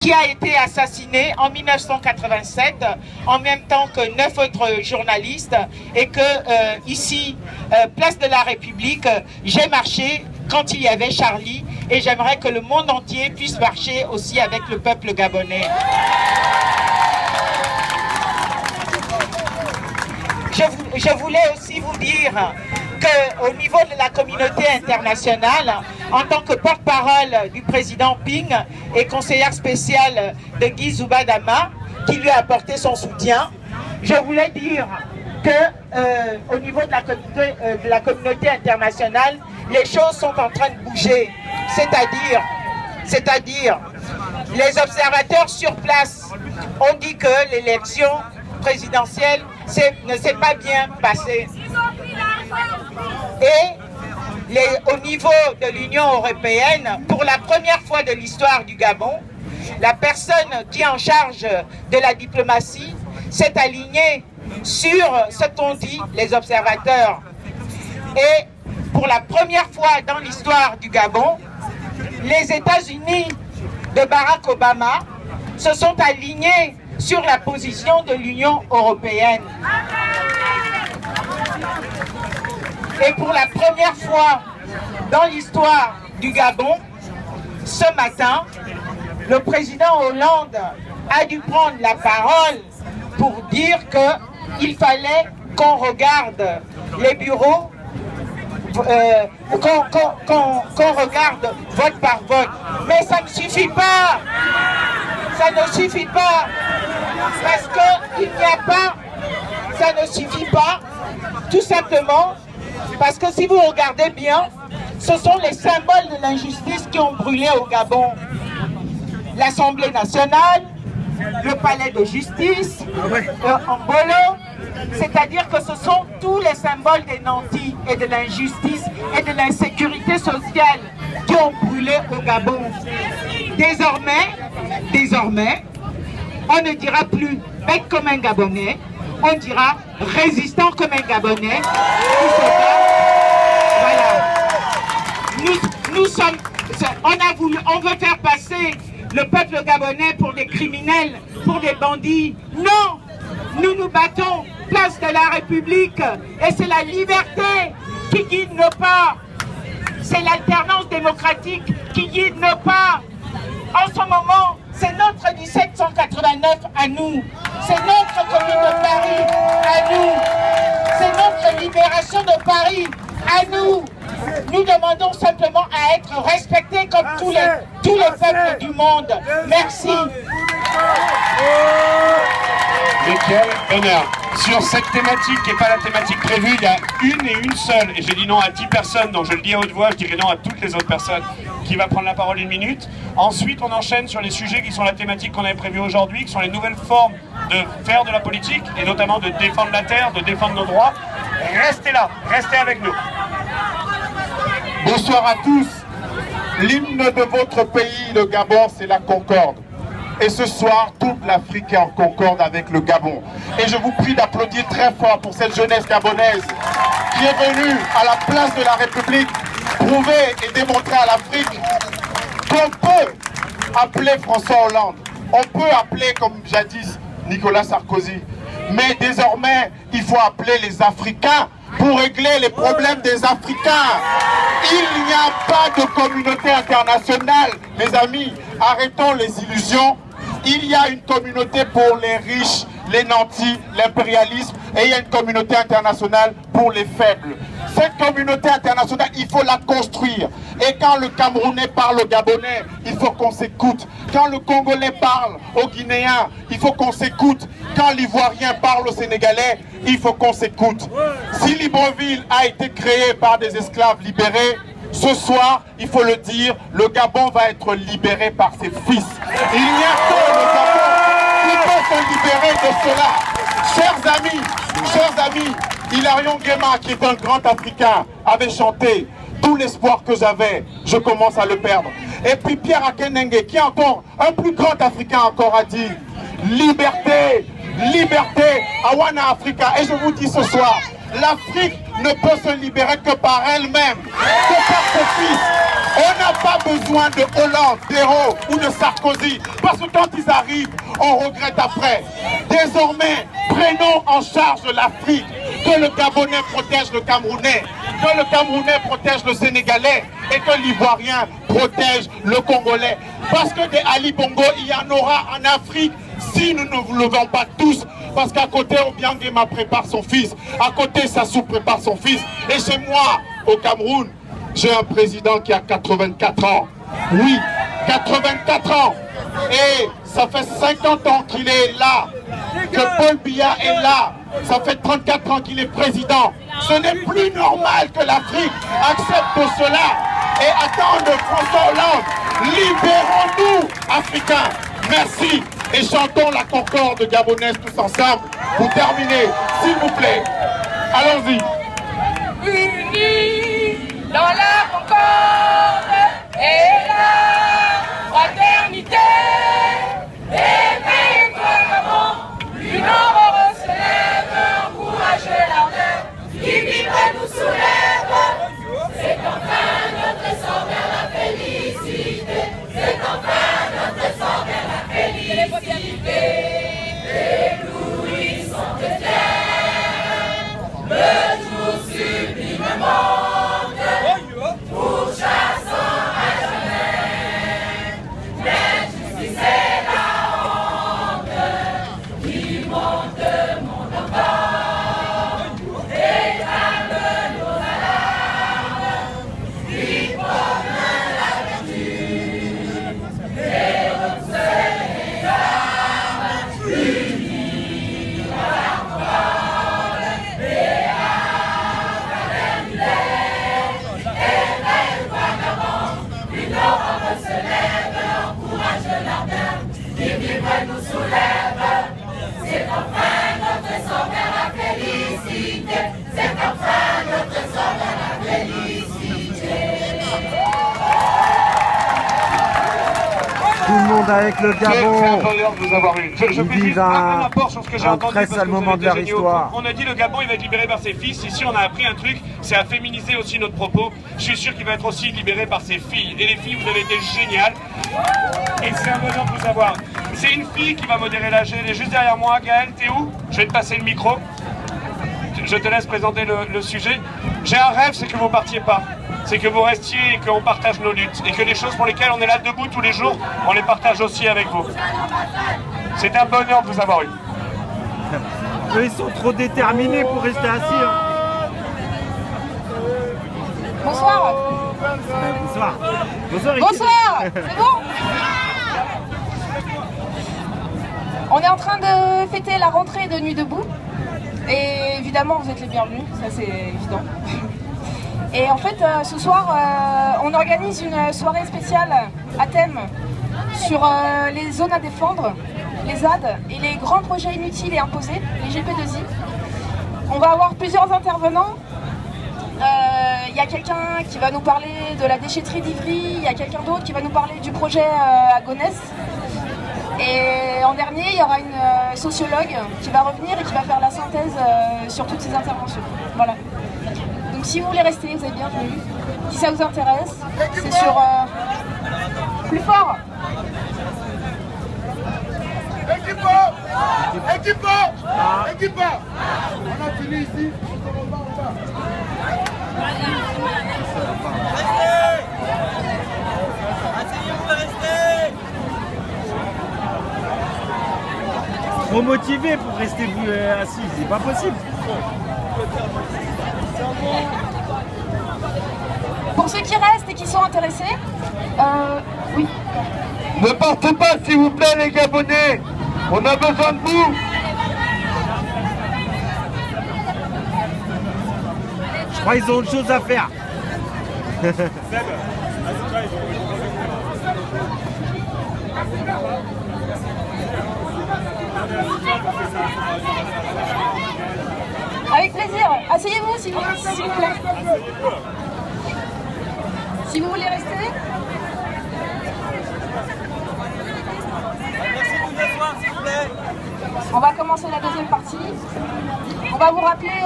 qui a été assassiné en 1987, en même temps que 9 autres journalistes, et que ici, place de la République, j'ai marché quand il y avait Charlie, et j'aimerais que le monde entier puisse marcher aussi avec le peuple gabonais. Je voulais aussi vous dire qu'au niveau de la communauté internationale, en tant que porte-parole du président Ping et conseillère spéciale de Guy Zubadama, qui lui a apporté son soutien, je voulais dire que au niveau de la communauté internationale, les choses sont en train de bouger. C'est-à-dire, les observateurs sur place ont dit que l'élection présidentielle ne s'est pas bien passée. Et au niveau de l'Union européenne, pour la première fois de l'histoire du Gabon, la personne qui est en charge de la diplomatie s'est alignée sur ce qu'ont dit les observateurs. Et pour la première fois dans l'histoire du Gabon, les États-Unis de Barack Obama se sont alignés sur la position de l'Union européenne. Et pour la première fois dans l'histoire du Gabon, ce matin, le président Hollande a dû prendre la parole pour dire qu'il fallait qu'on regarde les bureaux, qu'on regarde vote par vote. Mais ça ne suffit pas. Ça ne suffit pas. Parce qu'il n'y a pas, ça ne suffit pas, tout simplement, parce que si vous regardez bien, ce sont les symboles de l'injustice qui ont brûlé au Gabon. L'Assemblée nationale, le palais de justice, Mbolo, c'est-à-dire que ce sont tous les symboles des nantis et de l'injustice et de l'insécurité sociale qui ont brûlé au Gabon. Désormais, on ne dira plus bête comme un Gabonais, on dira résistant comme un Gabonais. Voilà. Nous sommes, on veut faire passer le peuple gabonais pour des criminels, pour des bandits. Non, nous nous battons place de la République et c'est la liberté qui guide nos pas. C'est l'alternance démocratique qui guide nos pas. En ce moment, c'est notre 1789 à nous. C'est notre commune de Paris à nous. C'est notre libération de Paris à nous. Nous demandons simplement à être respectés comme tous les peuples du monde. Merci. Mais quel honneur. Sur cette thématique qui n'est pas la thématique prévue, il y a une seule, et j'ai dit non à 10 personnes, donc je le dis à haute voix, je dirai non à toutes les autres personnes, qui va prendre la parole 1 minute. Ensuite, on enchaîne sur les sujets qui sont la thématique qu'on avait prévue aujourd'hui, qui sont les nouvelles formes de faire de la politique, et notamment de défendre la terre, de défendre nos droits. Restez là, restez avec nous. Bonsoir à tous. L'hymne de votre pays, le Gabon, c'est la concorde. Et ce soir, toute l'Afrique est en concorde avec le Gabon. Et je vous prie d'applaudir très fort pour cette jeunesse gabonaise qui est venue à la place de la République prouver et démontrer à l'Afrique qu'on peut appeler François Hollande. On peut appeler, comme jadis, Nicolas Sarkozy. Mais désormais, il faut appeler les Africains pour régler les problèmes des Africains. Il n'y a pas de communauté internationale. Mes amis, arrêtons les illusions. Il y a une communauté pour les riches, les nantis, l'impérialisme, et il y a une communauté internationale pour les faibles. Cette communauté internationale, il faut la construire. Et quand le Camerounais parle au Gabonais, il faut qu'on s'écoute. Quand le Congolais parle au Guinéen, il faut qu'on s'écoute. Quand l'Ivoirien parle au Sénégalais, il faut qu'on s'écoute. Si Libreville a été créé par des esclaves libérés, ce soir, il faut le dire, le Gabon va être libéré par ses fils. Il n'y a que le Gabon qui peut se libérer de cela. Chers amis, Hilarion Nguema, qui est un grand Africain, avait chanté « Tout l'espoir que j'avais, je commence à le perdre ». Et puis Pierre Akenenge, qui est encore un plus grand Africain encore, a dit « Liberté, liberté, Awana Africa ». Et je vous dis ce soir, l'Afrique ne peut se libérer que par elle-même, que par ses fils. On n'a pas besoin de Hollande, d'Hérault ou de Sarkozy, parce que quand ils arrivent, on regrette après. Désormais, prenons en charge l'Afrique, que le Gabonais protège le Camerounais, que le Camerounais protège le Sénégalais et que l'Ivoirien protège le Congolais. Parce que des Ali Bongo, il y en aura en Afrique si nous ne vous levons pas tous. Parce qu'à côté, Obiangema prépare son fils, à côté, Sassou prépare son fils. Et chez moi, au Cameroun, j'ai un président qui a 84 ans. Oui, 84 ans. Et ça fait 50 ans qu'il est là, que Paul Biya est là. Ça fait 34 ans qu'il est président. Ce n'est plus normal que l'Afrique accepte cela et attende François Hollande. Libérons-nous, Africains. Merci. Et chantons la concorde gabonaise tous ensemble. Pour terminer, s'il vous plaît. Allons-y. Unis dans la concorde et la fraternité. Éveille-toi, Gabon, une aurore se lève, encourage l'ardeur, qui vibre nous soulève. C'est enfin notre essor vers la félicité. C'est enfin notre essor vers la félicité. Éblouissons de fiers, le jour sublime monte, pourchassant à jamais. L'injustice et la honte qui montent monde encore, étreignent nos alarmes, qui promènent la vertu, et observent les armes, unis dans la concorde et à fraternité. Éveille-toi, Gabon, une aurore se lève, encourage l'ardeur, qui vibre nous soulève. C'est enfin notre essor vers la félicité. C'est enfin notre essor vers la félicité. Tout le monde avec le C'est un Gabon. bonheur de vous avoir eu. Je peux juste un apport sur ce que j'ai entendu. très parce sale que vous moment avez de leur été géniaux. histoire. On a dit le Gabon il va être libéré par ses fils. Ici on a appris un truc, c'est à féminiser aussi notre propos. Je suis sûr qu'il va être aussi libéré par ses filles. Et les filles, vous avez été géniales. Et c'est un bonheur de vous avoir. C'est une fille qui va modérer l'AG. Elle est juste derrière moi. Gaëlle, t'es où? Je vais te passer le micro. Je te laisse présenter le sujet. J'ai un rêve, c'est que vous partiez pas. C'est que vous restiez et qu'on partage nos luttes. Et que les choses pour lesquelles on est là debout tous les jours, on les partage aussi avec vous. C'est un bonheur de vous avoir eu. Eux, ils sont trop déterminés pour rester assis. Hein. Bonsoir. Bonsoir. Bonsoir. Ricky. Bonsoir. C'est bon? On est en train de fêter la rentrée de Nuit debout. Et évidemment, vous êtes les bienvenus, ça c'est évident. Et en fait, ce soir, on organise une soirée spéciale à thème sur les zones à défendre, les ZAD et les grands projets inutiles et imposés, les GP2I. On va avoir plusieurs intervenants. Il y a quelqu'un qui va nous parler de la déchetterie d'Ivry, il y a quelqu'un d'autre qui va nous parler du projet à Gonesse. Et en dernier, il y aura une sociologue qui va revenir et qui va faire la synthèse sur toutes ces interventions. Voilà. Donc si vous voulez rester, vous êtes bienvenus. Si ça vous intéresse, c'est sur... Plus fort. Équipe. On a fini ici. Trop motivés pour rester assis, c'est pas possible. Pour ceux qui restent et qui sont intéressés, oui. Ne partez pas, s'il vous plaît, les Gabonais. On a besoin de vous. Je crois qu'ils ont autre chose à faire. Avec plaisir. Asseyez-vous s'il vous plaît. Si vous voulez rester. On va commencer la deuxième partie. On va vous rappeler...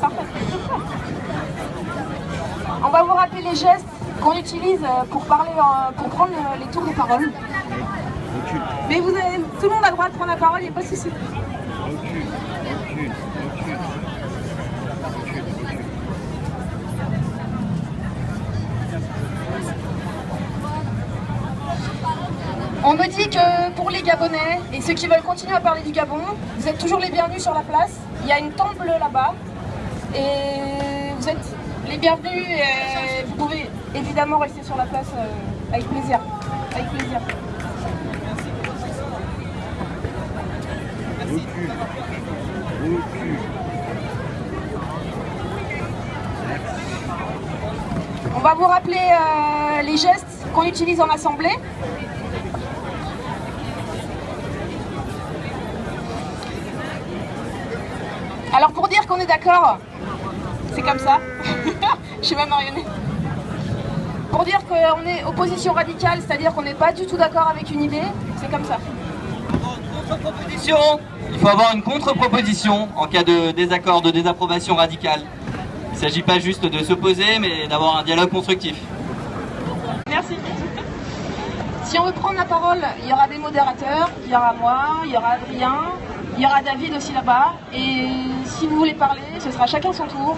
Parfait. On va vous rappeler les gestes qu'on utilise pour parler, pour prendre les tours de parole. Mais vous avez, tout le monde a le droit de prendre la parole, il n'y a pas de souci. On me dit que pour les Gabonais et ceux qui veulent continuer à parler du Gabon, vous êtes toujours les bienvenus sur la place. Il y a une tente bleue là-bas et vous êtes les bienvenus et vous pouvez évidemment rester sur la place avec plaisir. Avec plaisir. On va vous rappeler les gestes qu'on utilise en assemblée. Alors pour dire qu'on est d'accord, c'est comme ça, je suis même marionnée. Pour dire qu'on est opposition radicale, c'est-à-dire qu'on n'est pas du tout d'accord avec une idée, c'est comme ça. Il faut avoir une contre-proposition en cas de désaccord, de désapprobation radicale. Il ne s'agit pas juste de s'opposer, mais d'avoir un dialogue constructif. Merci. Si on veut prendre la parole, il y aura des modérateurs, il y aura moi, il y aura Adrien, il y aura David aussi là-bas. Et si vous voulez parler, ce sera chacun son tour.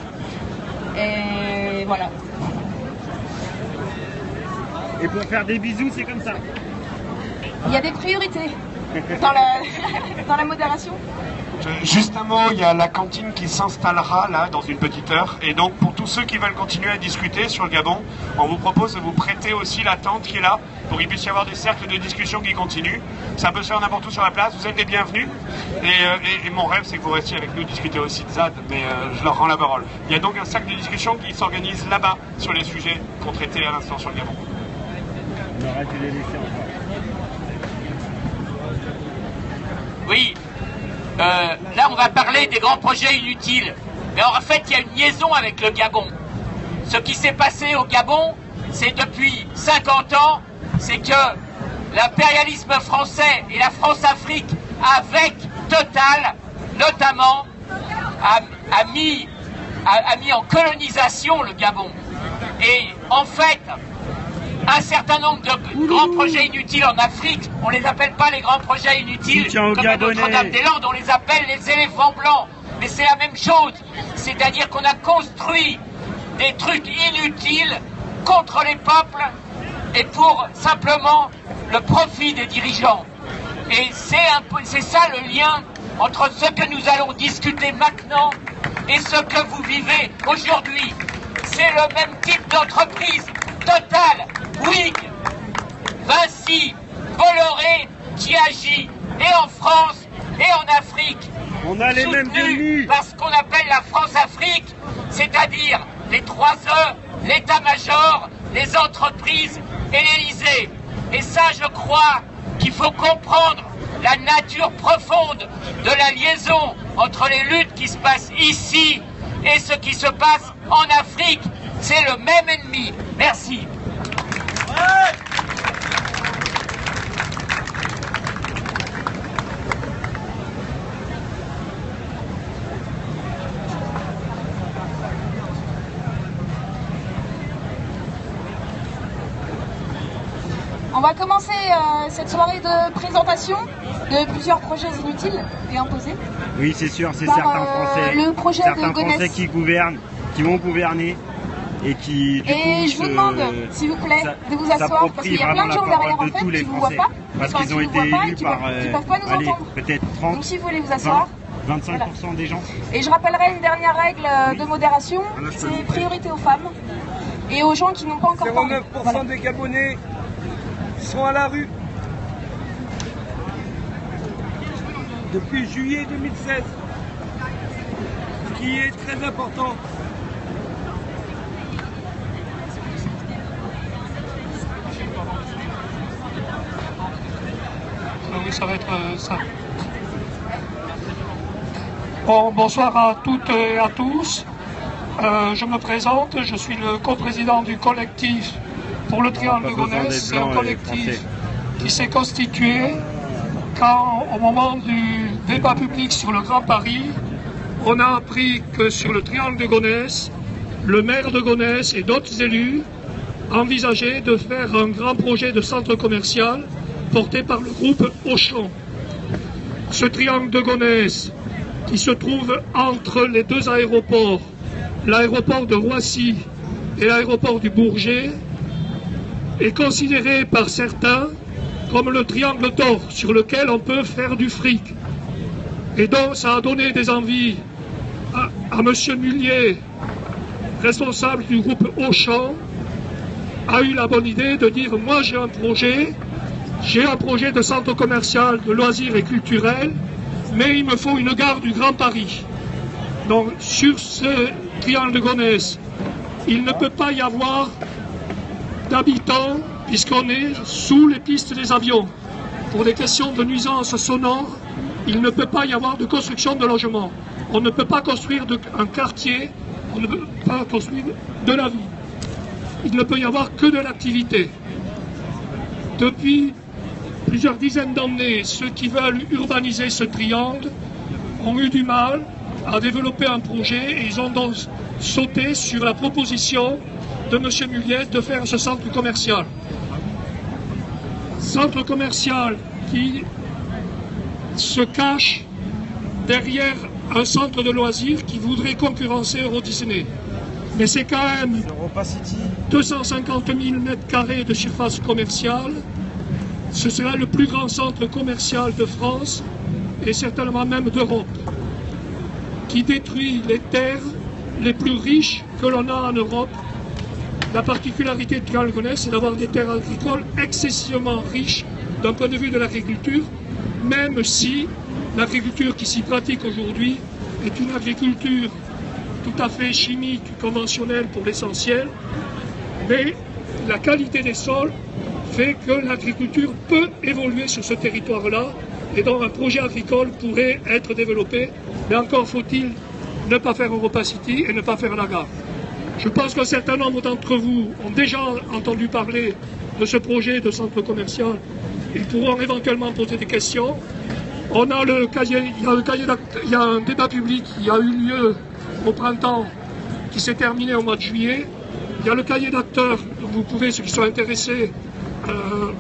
Et voilà. Et pour faire des bisous, c'est comme ça. Il y a des priorités dans la modération. Juste un mot, il y a la cantine qui s'installera là dans une petite heure. Et donc pour tous ceux qui veulent continuer à discuter sur le Gabon, on vous propose de vous prêter aussi la tente qui est là pour qu'il puisse y avoir des cercles de discussion qui continuent. Ça peut se faire n'importe où sur la place, vous êtes les bienvenus. Et mon rêve c'est que vous restiez avec nous discuter aussi de ZAD, mais je leur rends la parole. Il y a donc un cercle de discussion qui s'organise là-bas sur les sujets qu'on traitait à l'instant sur le Gabon. On aurait dû les laisser encore. Oui, là on va parler des grands projets inutiles. Mais en fait il y a une liaison avec le Gabon. Ce qui s'est passé au Gabon, c'est depuis 50 ans, c'est que l'impérialisme français et la France-Afrique, avec Total notamment, a mis en colonisation le Gabon. Et en fait, un certain nombre de grands projets inutiles en Afrique, on les appelle pas les grands projets inutiles, comme à Notre-Dame-des-Landes, on les appelle les éléphants blancs. Mais c'est la même chose, c'est-à-dire qu'on a construit des trucs inutiles contre les peuples et pour simplement le profit des dirigeants. Et c'est ça le lien entre ce que nous allons discuter maintenant et ce que vous vivez aujourd'hui. C'est le même type d'entreprise. Total, Bouygues, Vinci, Bolloré qui agit et en France et en Afrique. On a les mêmes ennemis. Par ce qu'on appelle la France-Afrique, c'est-à-dire les 3 E, l'état-major, les entreprises et l'Élysée. Et ça, je crois qu'il faut comprendre la nature profonde de la liaison entre les luttes qui se passent ici et ce qui se passe en Afrique. C'est le même ennemi. Merci. On va commencer cette soirée de présentation de plusieurs projets inutiles et imposés. Oui, c'est sûr, c'est Par, certains Français, le projet certains de Gonesse. Français qui gouvernent, qui vont gouverner et qui, du Et coup, je vous demande, s'il vous plaît, de vous asseoir parce qu'il y a plein de gens derrière en fait qui ne vous voient pas, parce qu'ils ont été élus par, qui peuvent pas nous entendre. peut-être 30, Donc si vous voulez vous asseoir. 25% voilà. des gens. Et je rappellerai une dernière règle de modération, c'est priorité aux femmes et aux gens qui n'ont pas encore parlé. 0,9% Voilà. des Gabonais sont à la rue depuis juillet 2016, ce qui est très important. Oui, ça va être ça. Bon, bonsoir à toutes et à tous. Je me présente, je suis le coprésident du collectif pour le Triangle de Gonesse. C'est un collectif qui s'est constitué quand, au moment du débat public sur le Grand Paris, on a appris que sur le Triangle de Gonesse, le maire de Gonesse et d'autres élus envisagé de faire un grand projet de centre commercial porté par le groupe Auchan. Ce triangle de Gonesse, qui se trouve entre les deux aéroports, l'aéroport de Roissy et l'aéroport du Bourget, est considéré par certains comme le triangle d'or sur lequel on peut faire du fric. Et donc ça a donné des envies à M. Mullier, responsable du groupe Auchan, a eu la bonne idée de dire « Moi j'ai un projet de centre commercial, de loisirs et culturels, mais il me faut une gare du Grand Paris. » Donc sur ce triangle de Gonesse, il ne peut pas y avoir d'habitants puisqu'on est sous les pistes des avions. Pour des questions de nuisances sonores, il ne peut pas y avoir de construction de logements. On ne peut pas construire un quartier, on ne peut pas construire de la vie. Il ne peut y avoir que de l'activité. Depuis plusieurs dizaines d'années, ceux qui veulent urbaniser ce triangle ont eu du mal à développer un projet et ils ont donc sauté sur la proposition de M. Mullier de faire ce centre commercial. Centre commercial qui se cache derrière un centre de loisirs qui voudrait concurrencer Euro Disney. Mais c'est quand même 250 000 m² de surface commerciale. Ce sera le plus grand centre commercial de France et certainement même d'Europe, qui détruit les terres les plus riches que l'on a en Europe. La particularité de Triangle Gonesse, c'est d'avoir des terres agricoles excessivement riches d'un point de vue de l'agriculture, même si l'agriculture qui s'y pratique aujourd'hui est une agriculture tout à fait chimique, conventionnelle pour l'essentiel, mais la qualité des sols fait que l'agriculture peut évoluer sur ce territoire-là et donc un projet agricole pourrait être développé, mais encore faut-il ne pas faire Europa City et ne pas faire la gare. Je pense qu'un certain nombre d'entre vous ont déjà entendu parler de ce projet de centre commercial. Ils pourront éventuellement poser des questions. On a le cahier, il y a un débat public qui a eu lieu au printemps, qui s'est terminé au mois de juillet. Il y a le cahier d'acteurs, dont vous pouvez, ceux qui sont intéressés,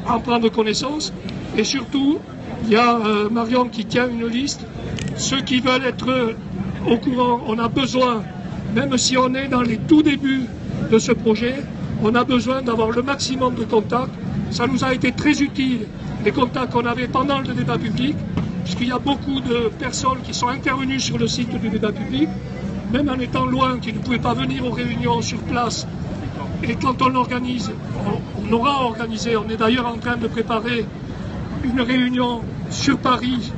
en prendre connaissance. Et surtout, il y a Marion qui tient une liste. Ceux qui veulent être au courant, on a besoin, même si on est dans les tout débuts de ce projet, on a besoin d'avoir le maximum de contacts. Ça nous a été très utile, les contacts qu'on avait pendant le débat public, puisqu'il y a beaucoup de personnes qui sont intervenues sur le site du débat public, même en étant loin, qui ne pouvaient pas venir aux réunions sur place. Et quand on l'organise, on aura organisé, on est d'ailleurs en train de préparer une réunion sur Paris,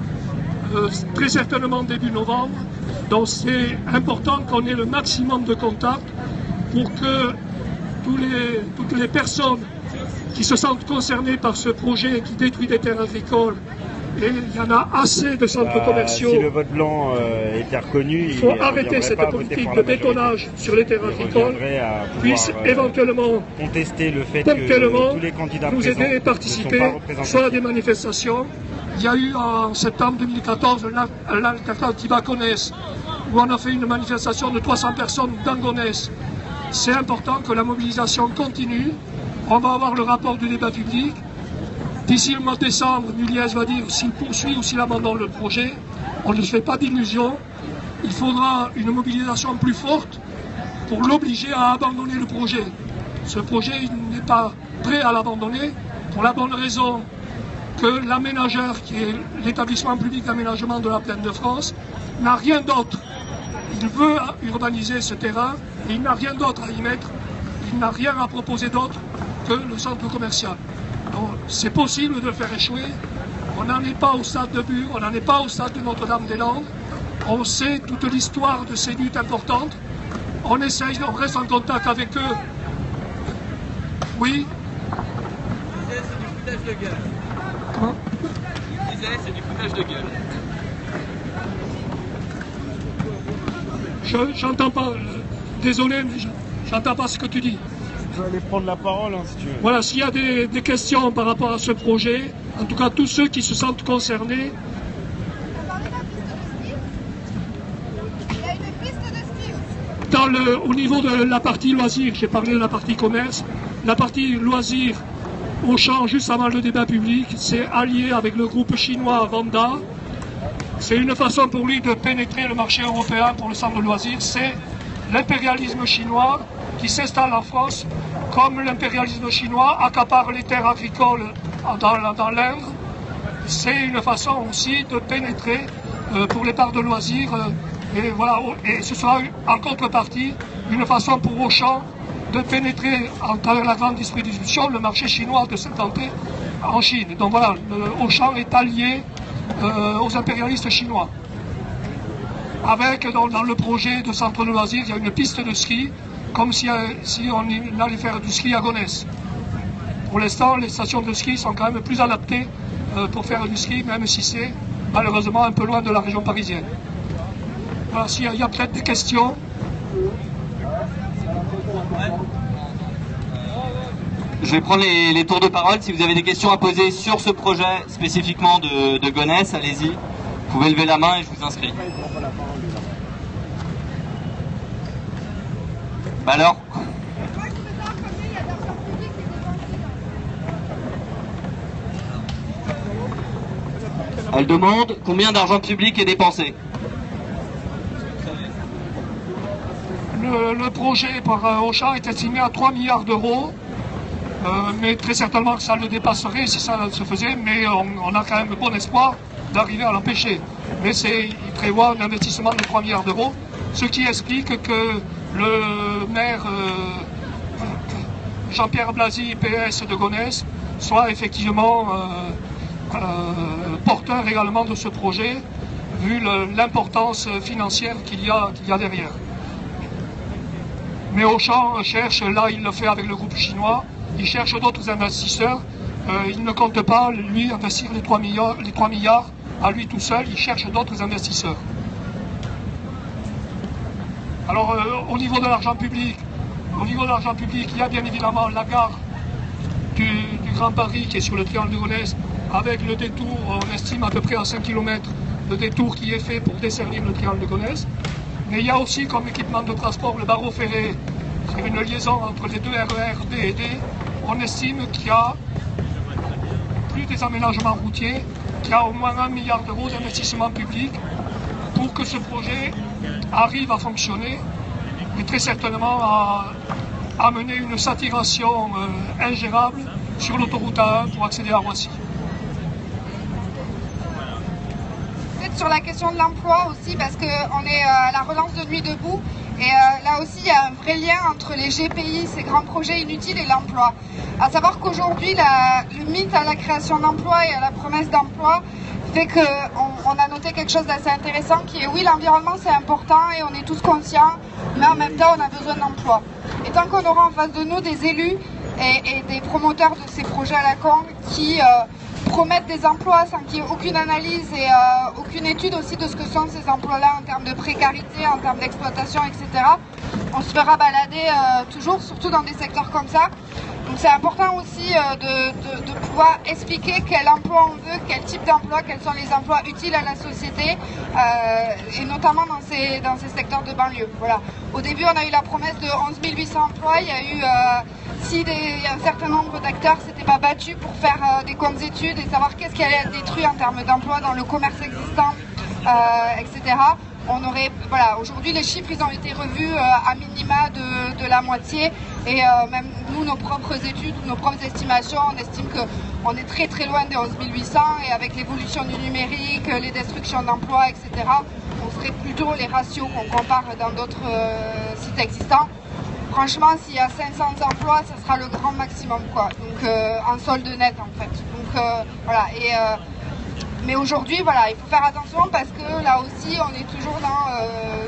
très certainement début novembre. Donc c'est important qu'on ait le maximum de contacts pour que toutes les personnes qui se sentent concernées par ce projet qui détruit des terres agricoles, et il y en a assez de centres commerciaux. Si le vote blanc était reconnu, il faut arrêter cette politique de bétonnage sur les terres agricoles, puisse éventuellement contester le fait ponctuellement que tous les candidats nous aider et participer soit à des manifestations. Il y a eu en septembre 2014 l'alternative à Gonesse, où on a fait une manifestation de 300 personnes dans Gonesse. C'est important que la mobilisation continue. On va avoir le rapport du débat public. D'ici le mois de décembre, Mulliez va dire s'il poursuit ou s'il abandonne le projet. On ne se fait pas d'illusions. Il faudra une mobilisation plus forte pour l'obliger à abandonner le projet. Ce projet n'est pas prêt à l'abandonner pour la bonne raison que l'aménageur, qui est l'établissement public d'aménagement de la Plaine de France, n'a rien d'autre. Il veut urbaniser ce terrain et il n'a rien d'autre à y mettre. Il n'a rien à proposer d'autre que le centre commercial. Donc c'est possible de le faire échouer. On n'en est pas au stade de Bure, on n'en est pas au stade de Notre-Dame-des-Landes. On sait toute l'histoire de ces luttes importantes. On essaye, on reste en contact avec eux. Oui. C'est du foutage de gueule. Comment ? C'est du foutage de gueule. J'entends pas. Désolé, mais j'entends pas ce que tu dis. Je vais aller prendre la parole, si tu veux. Voilà, s'il y a des questions par rapport à ce projet, en tout cas tous ceux qui se sentent concernés. Au niveau de la partie loisirs, j'ai parlé de la partie commerce, La partie loisirs, Auchan, juste avant le débat public, s'est allié avec le groupe chinois Vanda. C'est une façon pour lui de pénétrer le marché européen pour le centre de loisirs. C'est l'impérialisme chinois qui s'installe en France, comme l'impérialisme chinois accapare les terres agricoles dans l'Indre. C'est une façon aussi de pénétrer pour les parcs de loisirs. Et voilà, et ce sera en contrepartie une façon pour Auchan de pénétrer à travers la grande distribution le marché chinois de s'implanter en Chine. Donc voilà, Auchan est allié aux impérialistes chinois. Avec dans le projet de centre de loisirs, il y a une piste de ski, comme si on allait faire du ski à Gonesse. Pour l'instant, les stations de ski sont quand même plus adaptées pour faire du ski, même si c'est malheureusement un peu loin de la région parisienne. Voilà, s'il y a peut-être des questions. Je vais prendre les tours de parole. Si vous avez des questions à poser sur ce projet spécifiquement de Gonesse, allez-y. Vous pouvez lever la main et je vous inscris. Bah alors ? Elle demande combien d'argent public est dépensé. Le projet par Auchan est estimé à 3 milliards d'euros, mais très certainement que ça le dépasserait si ça se faisait, mais on a quand même bon espoir d'arriver à l'empêcher. Mais il prévoit un investissement de 3 milliards d'euros, ce qui explique que le maire Jean-Pierre Blasi, PS de Gonesse, soit effectivement porteur également de ce projet, vu l'importance financière qu'il y a derrière. Mais Auchan cherche, là il le fait avec le groupe chinois, il cherche d'autres investisseurs, il ne compte pas lui investir les 3 milliards à lui tout seul, il cherche d'autres investisseurs. Alors au niveau de l'argent public, il y a bien évidemment la gare du Grand Paris qui est sur le triangle de Gonesse, avec le détour, on estime à peu près à 5 km le détour qui est fait pour desservir le triangle de Gonesse. Mais il y a aussi comme équipement de transport le barreau ferré, c'est une liaison entre les deux RER B et D. On estime qu'il y a plus des aménagements routiers, qu'il y a au moins 1 milliard d'euros d'investissement public pour que ce projet arrive à fonctionner et très certainement à amener une saturation ingérable sur l'autoroute A1 pour accéder à Roissy. Sur la question de l'emploi aussi, parce qu'on est à la relance de Nuit debout et là aussi il y a un vrai lien entre les GPI, ces grands projets inutiles, et l'emploi. À savoir qu'aujourd'hui le mythe à la création d'emplois et à la promesse d'emploi fait qu'on a noté quelque chose d'assez intéressant qui est oui, l'environnement c'est important et on est tous conscients, mais en même temps on a besoin d'emploi. Et tant qu'on aura en face de nous des élus et des promoteurs de ces projets à la con qui promettre des emplois sans qu'il y ait aucune analyse et aucune étude aussi de ce que sont ces emplois-là en termes de précarité, en termes d'exploitation, etc. On se fera balader toujours, surtout dans des secteurs comme ça. Donc c'est important aussi de pouvoir expliquer quel emploi on veut, quel type d'emploi, quels sont les emplois utiles à la société, et notamment dans ces secteurs de banlieue. Voilà. Au début, on a eu la promesse de 11 800 emplois, il y a eu... Si un certain nombre d'acteurs ne s'étaient pas battus pour faire des comptes études et savoir qu'est-ce qui allait être détruit en termes d'emploi dans le commerce existant, etc. On aurait, voilà, aujourd'hui les chiffres ils ont été revus à minima de la moitié et même nous, nos propres études, nos propres estimations, on estime qu'on est très très loin des 11 800 et avec l'évolution du numérique, les destructions d'emplois, etc. On serait plutôt les ratios qu'on compare dans d'autres sites existants. Franchement, s'il y a 500 emplois, ça sera le grand maximum, quoi. Donc, en solde net, en fait. Donc, voilà. Mais aujourd'hui, voilà, il faut faire attention parce que là aussi, on est toujours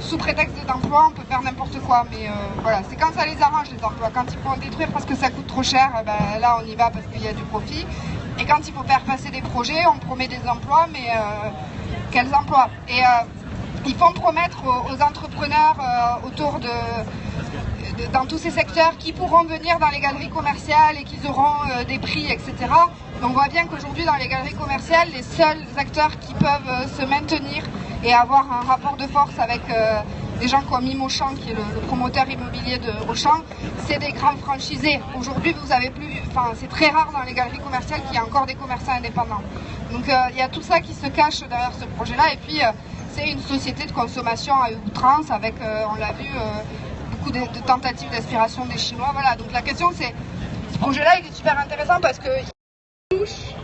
sous prétexte d'emploi, on peut faire n'importe quoi. Mais voilà, c'est quand ça les arrange, les emplois. Quand il faut en détruire parce que ça coûte trop cher, ben, là, on y va parce qu'il y a du profit. Et quand il faut faire passer des projets, on promet des emplois, mais quels emplois? Et ils font promettre aux entrepreneurs autour dans tous ces secteurs qui pourront venir dans les galeries commerciales et qu'ils auront des prix, etc. Donc on voit bien qu'aujourd'hui dans les galeries commerciales, les seuls acteurs qui peuvent se maintenir et avoir un rapport de force avec des gens comme Imauchan, qui est le promoteur immobilier de Auchan, c'est des grands franchisés. Aujourd'hui, vous avez plus, enfin, c'est très rare dans les galeries commerciales qu'il y ait encore des commerçants indépendants. Donc il y a tout ça qui se cache derrière ce projet-là. Et puis c'est une société de consommation à outrance avec, on l'a vu, beaucoup de tentatives d'aspiration des Chinois. Voilà. Donc la question c'est, ce projet-là il est super intéressant parce qu'il touche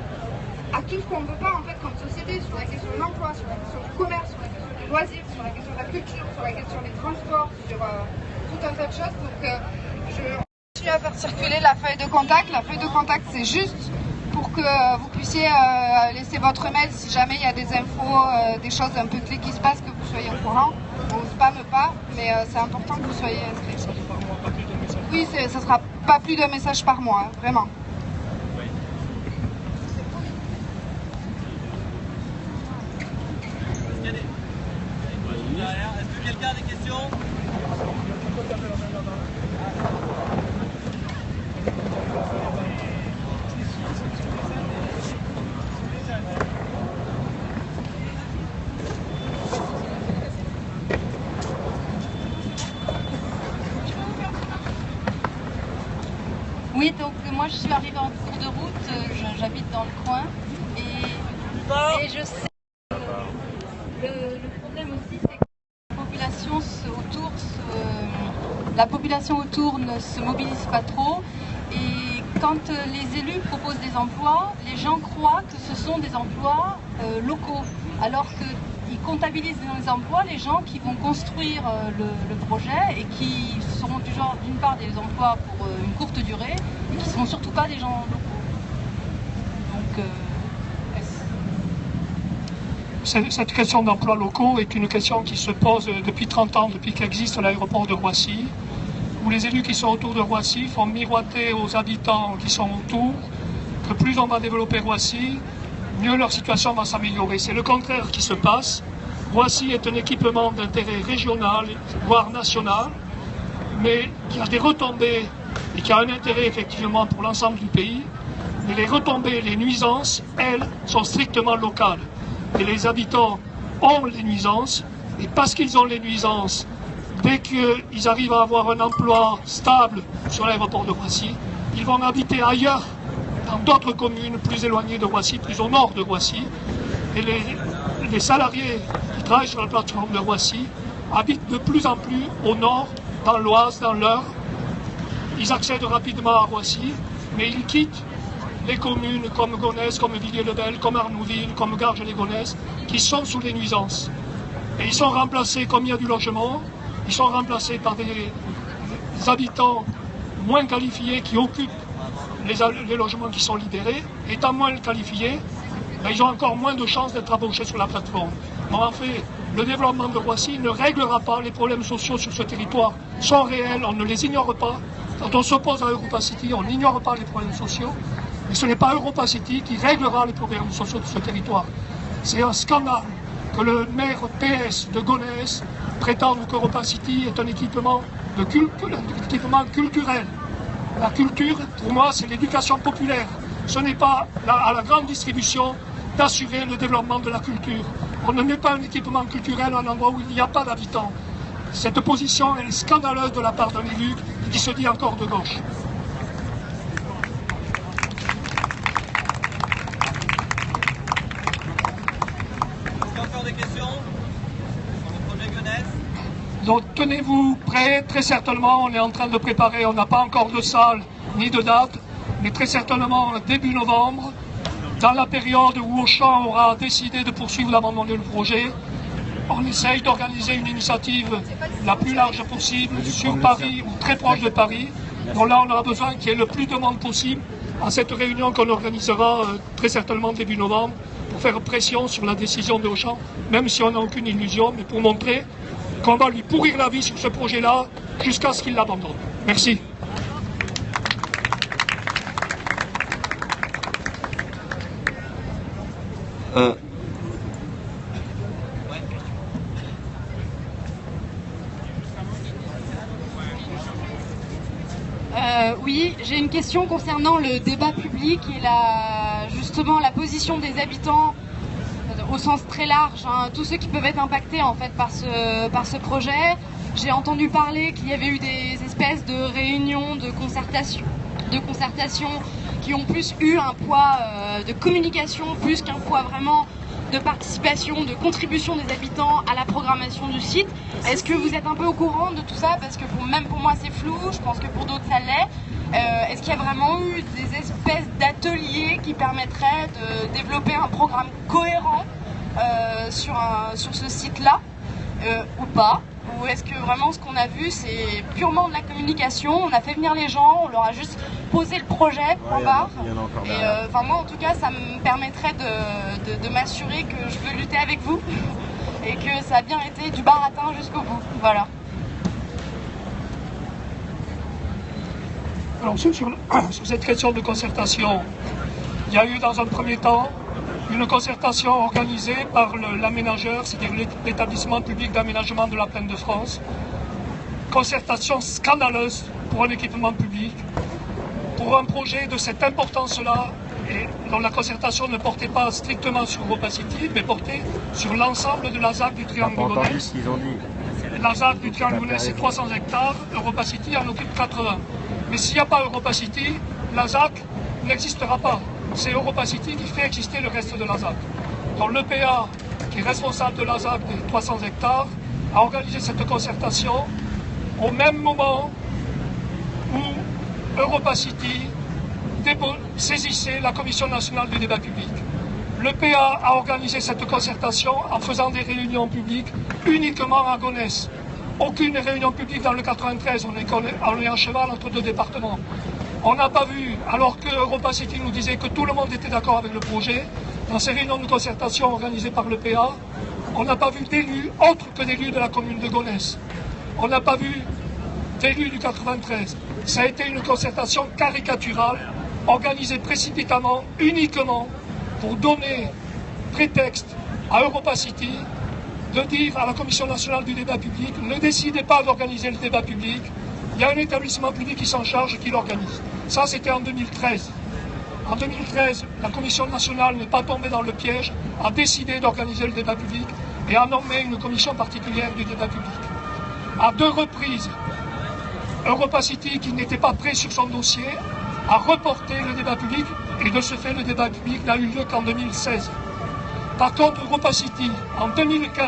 à tout ce qu'on ne veut pas en fait comme société, sur la question de l'emploi, sur la question du commerce, sur la question du loisir, sur la question de la culture, sur la question des transports, sur tout un tas de choses. Donc je continue à faire circuler la feuille de contact. La feuille de contact c'est juste pour que vous puissiez laisser votre mail si jamais il y a des infos, des choses un peu clés qui se passent, que vous soyez au courant. On ne spamme pas, mais c'est important que vous soyez inscrits. Oui, ça ne sera pas plus d'un message par mois, hein, vraiment. Est-ce que quelqu'un a des questions? Oui, donc moi je suis arrivée en cours de route, j'habite dans le coin et je sais que le problème aussi c'est que la population autour ne se mobilise pas trop et quand les élus proposent des emplois, les gens croient que ce sont des emplois locaux alors qu'ils comptabilisent dans les emplois les gens qui vont construire le projet et qui seront du genre d'une part des emplois pour une courte durée et qui ne seront surtout pas des gens locaux. Donc cette question d'emplois locaux est une question qui se pose depuis 30 ans, depuis qu'existe l'aéroport de Roissy, où les élus qui sont autour de Roissy font miroiter aux habitants qui sont autour que plus on va développer Roissy, mieux leur situation va s'améliorer. C'est le contraire qui se passe. Roissy est un équipement d'intérêt régional, voire national, mais qui a des retombées et qui a un intérêt effectivement pour l'ensemble du pays. Mais les retombées, les nuisances, elles, sont strictement locales. Et les habitants ont les nuisances, et parce qu'ils ont les nuisances, dès qu'ils arrivent à avoir un emploi stable sur l'aéroport de Roissy, ils vont habiter ailleurs, dans d'autres communes plus éloignées de Roissy, plus au nord de Roissy. Et les salariés qui travaillent sur la plateforme de Roissy habitent de plus en plus au nord, dans l'Oise, dans l'Eure. Ils accèdent rapidement à Roissy, mais ils quittent les communes comme Gonesse, comme Villiers-le-Bel, comme Arnouville, comme Garges-les-Gonesse, qui sont sous les nuisances. Et ils sont remplacés, comme il y a du logement, ils sont remplacés par des habitants moins qualifiés qui occupent les logements qui sont libérés. Étant moins qualifiés, ils ont encore moins de chances d'être embauchés sur la plateforme. Mais en fait, le développement de Roissy ne réglera pas les problèmes sociaux sur ce territoire. Ils sont réels, on ne les ignore pas. Quand on s'oppose à Europa City, on n'ignore pas les problèmes sociaux. Et ce n'est pas Europa City qui réglera les problèmes sociaux de ce territoire. C'est un scandale que le maire PS de Gonesse prétende qu'Europa City est un équipement culturel. La culture, pour moi, c'est l'éducation populaire. Ce n'est pas à la grande distribution d'assurer le développement de la culture. On ne met pas un équipement culturel à un endroit où il n'y a pas d'habitants. Cette position est scandaleuse de la part d'un élu qui se dit encore de gauche. Donc tenez-vous prêts, très certainement, on est en train de préparer, on n'a pas encore de salle ni de date, mais très certainement début novembre, dans la période où Auchan aura décidé de poursuivre l'amendement du projet, on essaye d'organiser une initiative la plus large possible sur Paris ou très proche de Paris. Donc là, on aura besoin qu'il y ait le plus de monde possible à cette réunion qu'on organisera très certainement début novembre pour faire pression sur la décision de Auchan, même si on n'a aucune illusion, mais pour montrer qu'on va lui pourrir la vie sur ce projet-là jusqu'à ce qu'il l'abandonne. Merci. Oui, j'ai une question concernant le débat public et justement la position des habitants au sens très large, hein, tous ceux qui peuvent être impactés en fait par ce projet. J'ai entendu parler qu'il y avait eu des espèces de réunions de concertation qui ont plus eu un poids de communication plus qu'un poids vraiment de participation, de contribution des habitants à la programmation du site. Est-ce que vous êtes un peu au courant de tout ça? Parce que même pour moi c'est flou, je pense que pour d'autres ça l'est. Est-ce qu'il y a vraiment eu des espèces d'ateliers qui permettraient de développer un programme cohérent sur ce site-là ou pas? Ou est-ce que vraiment ce qu'on a vu c'est purement de la communication, on a fait venir les gens, on leur a juste posé le projet en bas. Et moi en tout cas ça me permettrait de m'assurer que je veux lutter avec vous et que ça a bien été du baratin jusqu'au bout. Voilà. Alors sur cette question de concertation, il y a eu dans un premier temps une concertation organisée par l'aménageur, c'est-à-dire l'établissement public d'aménagement de la Plaine de France. Concertation scandaleuse pour un équipement public, pour un projet de cette importance-là, et dont la concertation ne portait pas strictement sur Europacity, mais portait sur l'ensemble de la ZAC du Triangle Gonesse. La ZAC du Triangle Gonesse, c'est 300 hectares, Europacity en occupe 80. Mais s'il n'y a pas Europacity, la ZAC n'existera pas. C'est Europacity qui fait exister le reste de la ZAC. Donc l'EPA, qui est responsable de la ZAC des 300 hectares, a organisé cette concertation au même moment où Europacity saisissait la Commission nationale du débat public. L'EPA a organisé cette concertation en faisant des réunions publiques uniquement à Gonesse. Aucune réunion publique dans le 93, on est en cheval entre deux départements. On n'a pas vu, alors que Europacity nous disait que tout le monde était d'accord avec le projet, dans ces réunions de concertation organisées par l'EPA, on n'a pas vu d'élus autres que d'élus de la commune de Gonesse. On n'a pas vu d'élus du 93. Ça a été une concertation caricaturale, organisée précipitamment, uniquement pour donner prétexte à Europacity de dire à la Commission nationale du débat public, ne décidez pas d'organiser le débat public, il y a un établissement public qui s'en charge et qui l'organise. Ça, c'était en 2013. En 2013, la Commission nationale n'est pas tombée dans le piège, a décidé d'organiser le débat public et a nommé une commission particulière du débat public. À 2 reprises, Europacity, qui n'était pas prêt sur son dossier, a reporté le débat public et de ce fait, le débat public n'a eu lieu qu'en 2016. Par contre, Europacity, en 2015,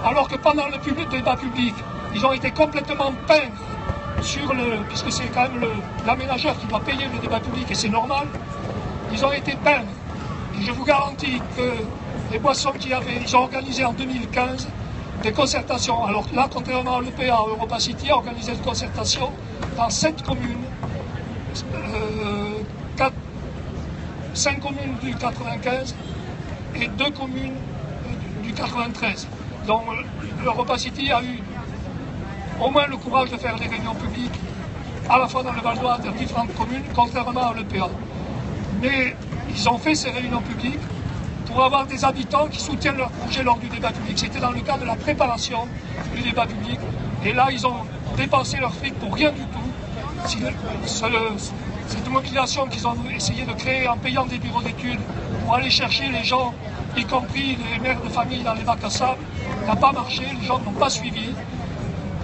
alors que pendant le débat public, ils ont été complètement peints puisque c'est quand même l'aménageur qui doit payer le débat public et c'est normal, ils ont été peints. Et je vous garantis que les boissons qu'il y avait, ils ont organisé en 2015 des concertations. Alors là, contrairement à l'EPA, Europacity a organisé des concertations dans 7 communes, 5 communes du 95 et 2 communes du 93. Donc Europacity a eu au moins le courage de faire des réunions publiques à la fois dans le Val d'Oise dans différentes communes, contrairement à l'EPA. Mais ils ont fait ces réunions publiques pour avoir des habitants qui soutiennent leur projet lors du débat public. C'était dans le cadre de la préparation du débat public. Et là, ils ont dépensé leur fric pour rien du tout. Cette mobilisation qu'ils ont essayé de créer en payant des bureaux d'études pour aller chercher les gens, y compris les mères de famille dans les bacs à sable, n'a pas marché, les gens n'ont pas suivi.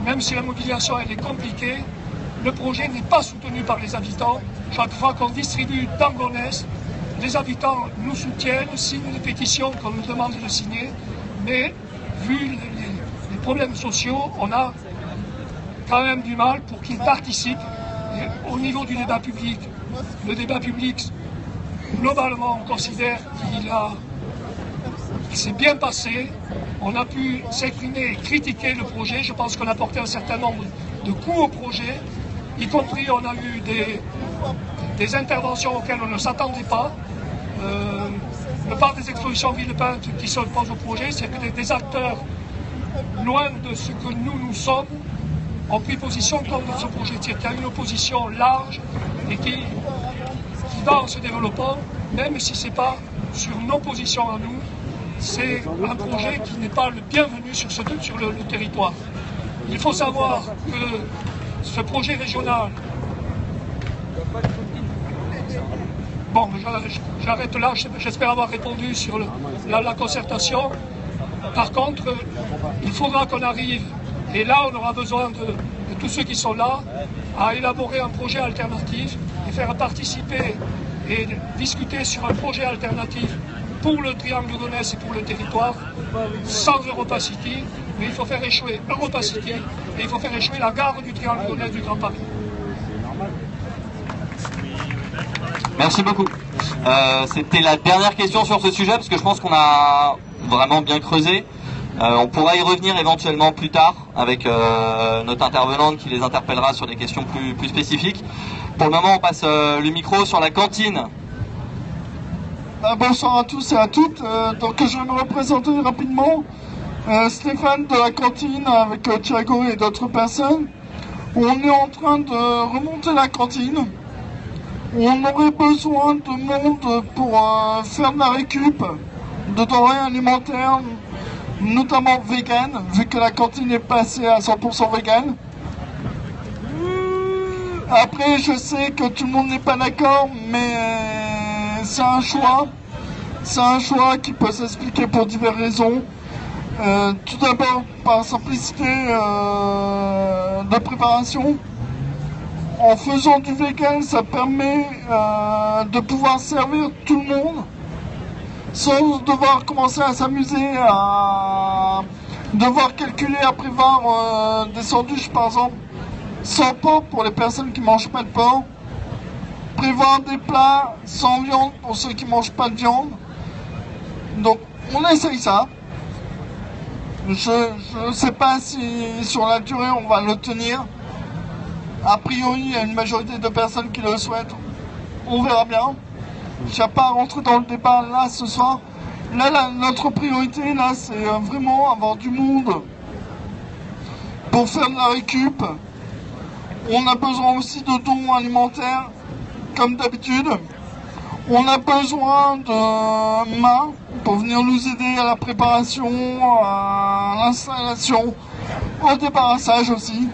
Même si la mobilisation elle est compliquée, le projet n'est pas soutenu par les habitants. Chaque fois qu'on distribue dans Gonesse, les habitants nous soutiennent, signent des pétitions qu'on nous demande de signer, mais vu les problèmes sociaux, on a quand même du mal pour qu'ils participent. Et au niveau du débat public, le débat public, globalement, on considère qu'il s'est bien passé. On a pu s'exprimer et critiquer le projet. Je pense qu'on a apporté un certain nombre de coups au projet, y compris on a eu des interventions auxquelles on ne s'attendait pas. La part des expositions Villepinte qui s'opposent au projet, c'est que des acteurs loin de ce que nous sommes ont pris position contre ce projet. C'est-à-dire qu'il y a une opposition large et qui va en se développant, même si ce n'est pas sur nos positions à nous. C'est un projet qui n'est pas le bienvenu sur le territoire. Il faut savoir que ce projet régional Bon, j'arrête là, j'espère avoir répondu sur la concertation. Par contre, il faudra qu'on arrive, et là on aura besoin de tous ceux qui sont là, à élaborer un projet alternatif et faire participer et discuter sur un projet alternatif pour le triangle de Gonesse et pour le territoire, sans Europa City, mais il faut faire échouer Europa City et il faut faire échouer la gare du triangle de Gonesse du Grand Paris. Merci beaucoup. C'était la dernière question sur ce sujet, parce que je pense qu'on a vraiment bien creusé. On pourra y revenir éventuellement plus tard avec notre intervenante qui les interpellera sur des questions plus spécifiques. Pour le moment, on passe le micro sur la cantine. Bonsoir à tous et à toutes. Donc je vais me représenter rapidement. Stéphane de la cantine avec Thiago et d'autres personnes. On est en train de remonter la cantine. On aurait besoin de monde pour faire de la récup, de denrées alimentaires, notamment vegan, vu que la cantine est passée à 100% vegan. Après, je sais que tout le monde n'est pas d'accord, mais c'est un choix. C'est un choix qui peut s'expliquer pour diverses raisons. Tout d'abord, par simplicité de préparation. En faisant du vegan, ça permet de pouvoir servir tout le monde sans devoir commencer à s'amuser, à devoir calculer à prévoir des sandwichs par exemple sans porc pour les personnes qui ne mangent pas de porc, prévoir des plats sans viande pour ceux qui ne mangent pas de viande. Donc on essaye ça. Je ne sais pas si sur la durée on va le tenir. A priori, il y a une majorité de personnes qui le souhaitent. On verra bien. Je n'ai pas à rentrer dans le débat là ce soir. Là, notre priorité, là, c'est vraiment avoir du monde pour faire de la récup. On a besoin aussi de dons alimentaires, comme d'habitude. On a besoin de mains pour venir nous aider à la préparation, à l'installation, au débarrassage aussi.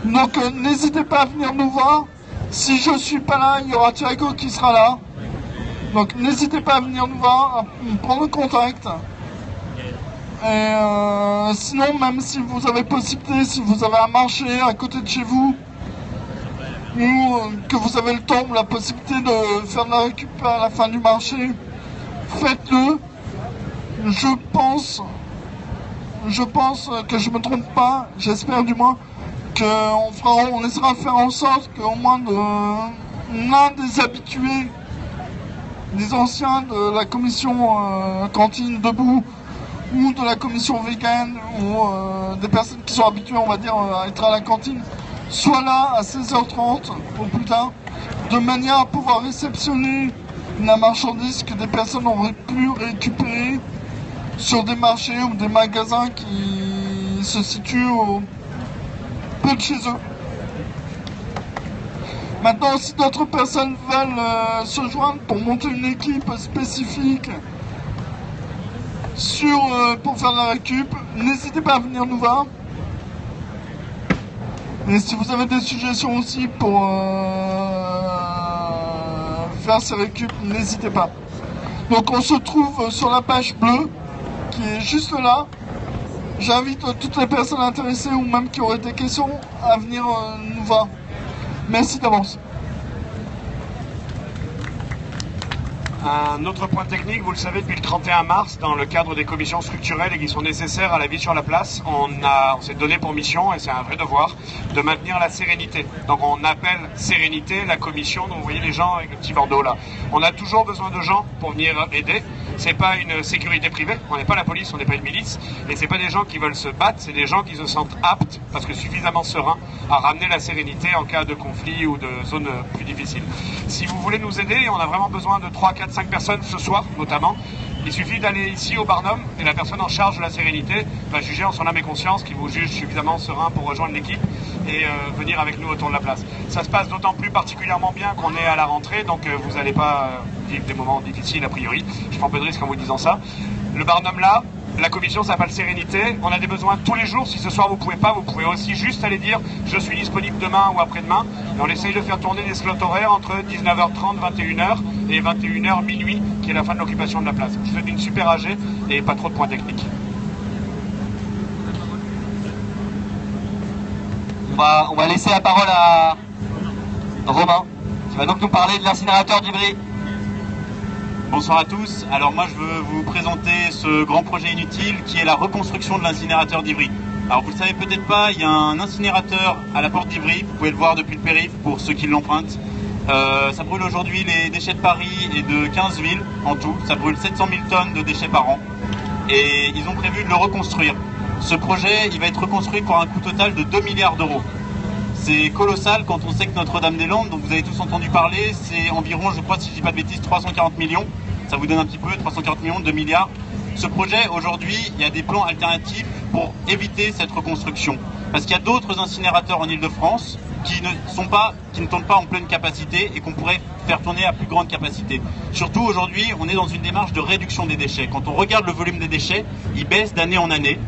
Donc n'hésitez pas à venir nous voir. Si je ne suis pas là, il y aura Thiago qui sera là. Donc n'hésitez pas à venir nous voir, à prendre contact. Et sinon, même si vous avez possibilité, si vous avez un marché à côté de chez vous, ou que vous avez le temps ou la possibilité de faire de la récup à la fin du marché, faites-le. Je pense que je ne me trompe pas, j'espère du moins, on essaiera de faire en sorte qu'au moins l'un des habitués, des anciens de la commission cantine debout ou de la commission vegan ou des personnes qui sont habituées, on va dire, à être à la cantine, soit là à 16h30 ou plus tard, de manière à pouvoir réceptionner la marchandise que des personnes auraient pu récupérer sur des marchés ou des magasins qui se situent peu de chez eux. Maintenant, si d'autres personnes veulent se joindre pour monter une équipe spécifique pour faire la récup, n'hésitez pas à venir nous voir. Et si vous avez des suggestions aussi pour faire ces récup, n'hésitez pas. Donc on se trouve sur la page bleue qui est juste là. J'invite toutes les personnes intéressées ou même qui auraient des questions à venir nous voir. Merci d'avance. Un autre point technique, vous le savez, depuis le 31 mars, dans le cadre des commissions structurelles et qui sont nécessaires à la vie sur la place, on s'est donné pour mission, et c'est un vrai devoir, de maintenir la sérénité. Donc on appelle sérénité la commission, donc vous voyez les gens avec le petit bandeau là. On a toujours besoin de gens pour venir aider. C'est pas une sécurité privée, on n'est pas la police, on n'est pas une milice, et c'est pas des gens qui veulent se battre, c'est des gens qui se sentent aptes, parce que suffisamment sereins, à ramener la sérénité en cas de conflit ou de zone plus difficile. Si vous voulez nous aider, on a vraiment besoin de 3, 4, 5 personnes ce soir notamment. Il suffit d'aller ici au Barnum et la personne en charge de la sérénité va juger en son âme et conscience qui vous juge suffisamment serein pour rejoindre l'équipe et venir avec nous autour de la place. Ça se passe d'autant plus particulièrement bien qu'on est à la rentrée, donc vous n'allez pas vivre des moments difficiles a priori. Je prends peu de risques en vous disant ça. Le Barnum là, la commission s'appelle Sérénité. On a des besoins tous les jours. Si ce soir vous pouvez pas, vous pouvez aussi juste aller dire je suis disponible demain ou après-demain. Et on essaye de faire tourner des slots horaires entre 19h30, 21h et 21h minuit, qui est la fin de l'occupation de la place. Je vous souhaite une super AG et pas trop de points techniques. On va laisser la parole à Romain, qui va donc nous parler de l'incinérateur d'Ivry. Bonsoir à tous. Alors moi je veux vous présenter ce grand projet inutile qui est la reconstruction de l'incinérateur d'Ivry. Alors vous le savez peut-être pas, il y a un incinérateur à la porte d'Ivry, vous pouvez le voir depuis le périph' pour ceux qui l'empruntent. Ça brûle aujourd'hui les déchets de Paris et de 15 villes en tout. Ça brûle 700 000 tonnes de déchets par an. Et ils ont prévu de le reconstruire. Ce projet, il va être reconstruit pour un coût total de 2 milliards d'euros. C'est colossal quand on sait que Notre-Dame-des-Landes, dont vous avez tous entendu parler, c'est environ, je crois, si je dis pas de bêtises, 340 millions. Ça vous donne un petit peu, 340 millions, 2 milliards. Ce projet, aujourd'hui, il y a des plans alternatifs pour éviter cette reconstruction. Parce qu'il y a d'autres incinérateurs en Ile-de-France qui ne tournent pas en pleine capacité et qu'on pourrait faire tourner à plus grande capacité. Surtout aujourd'hui, on est dans une démarche de réduction des déchets. Quand on regarde le volume des déchets, il baisse d'année en année.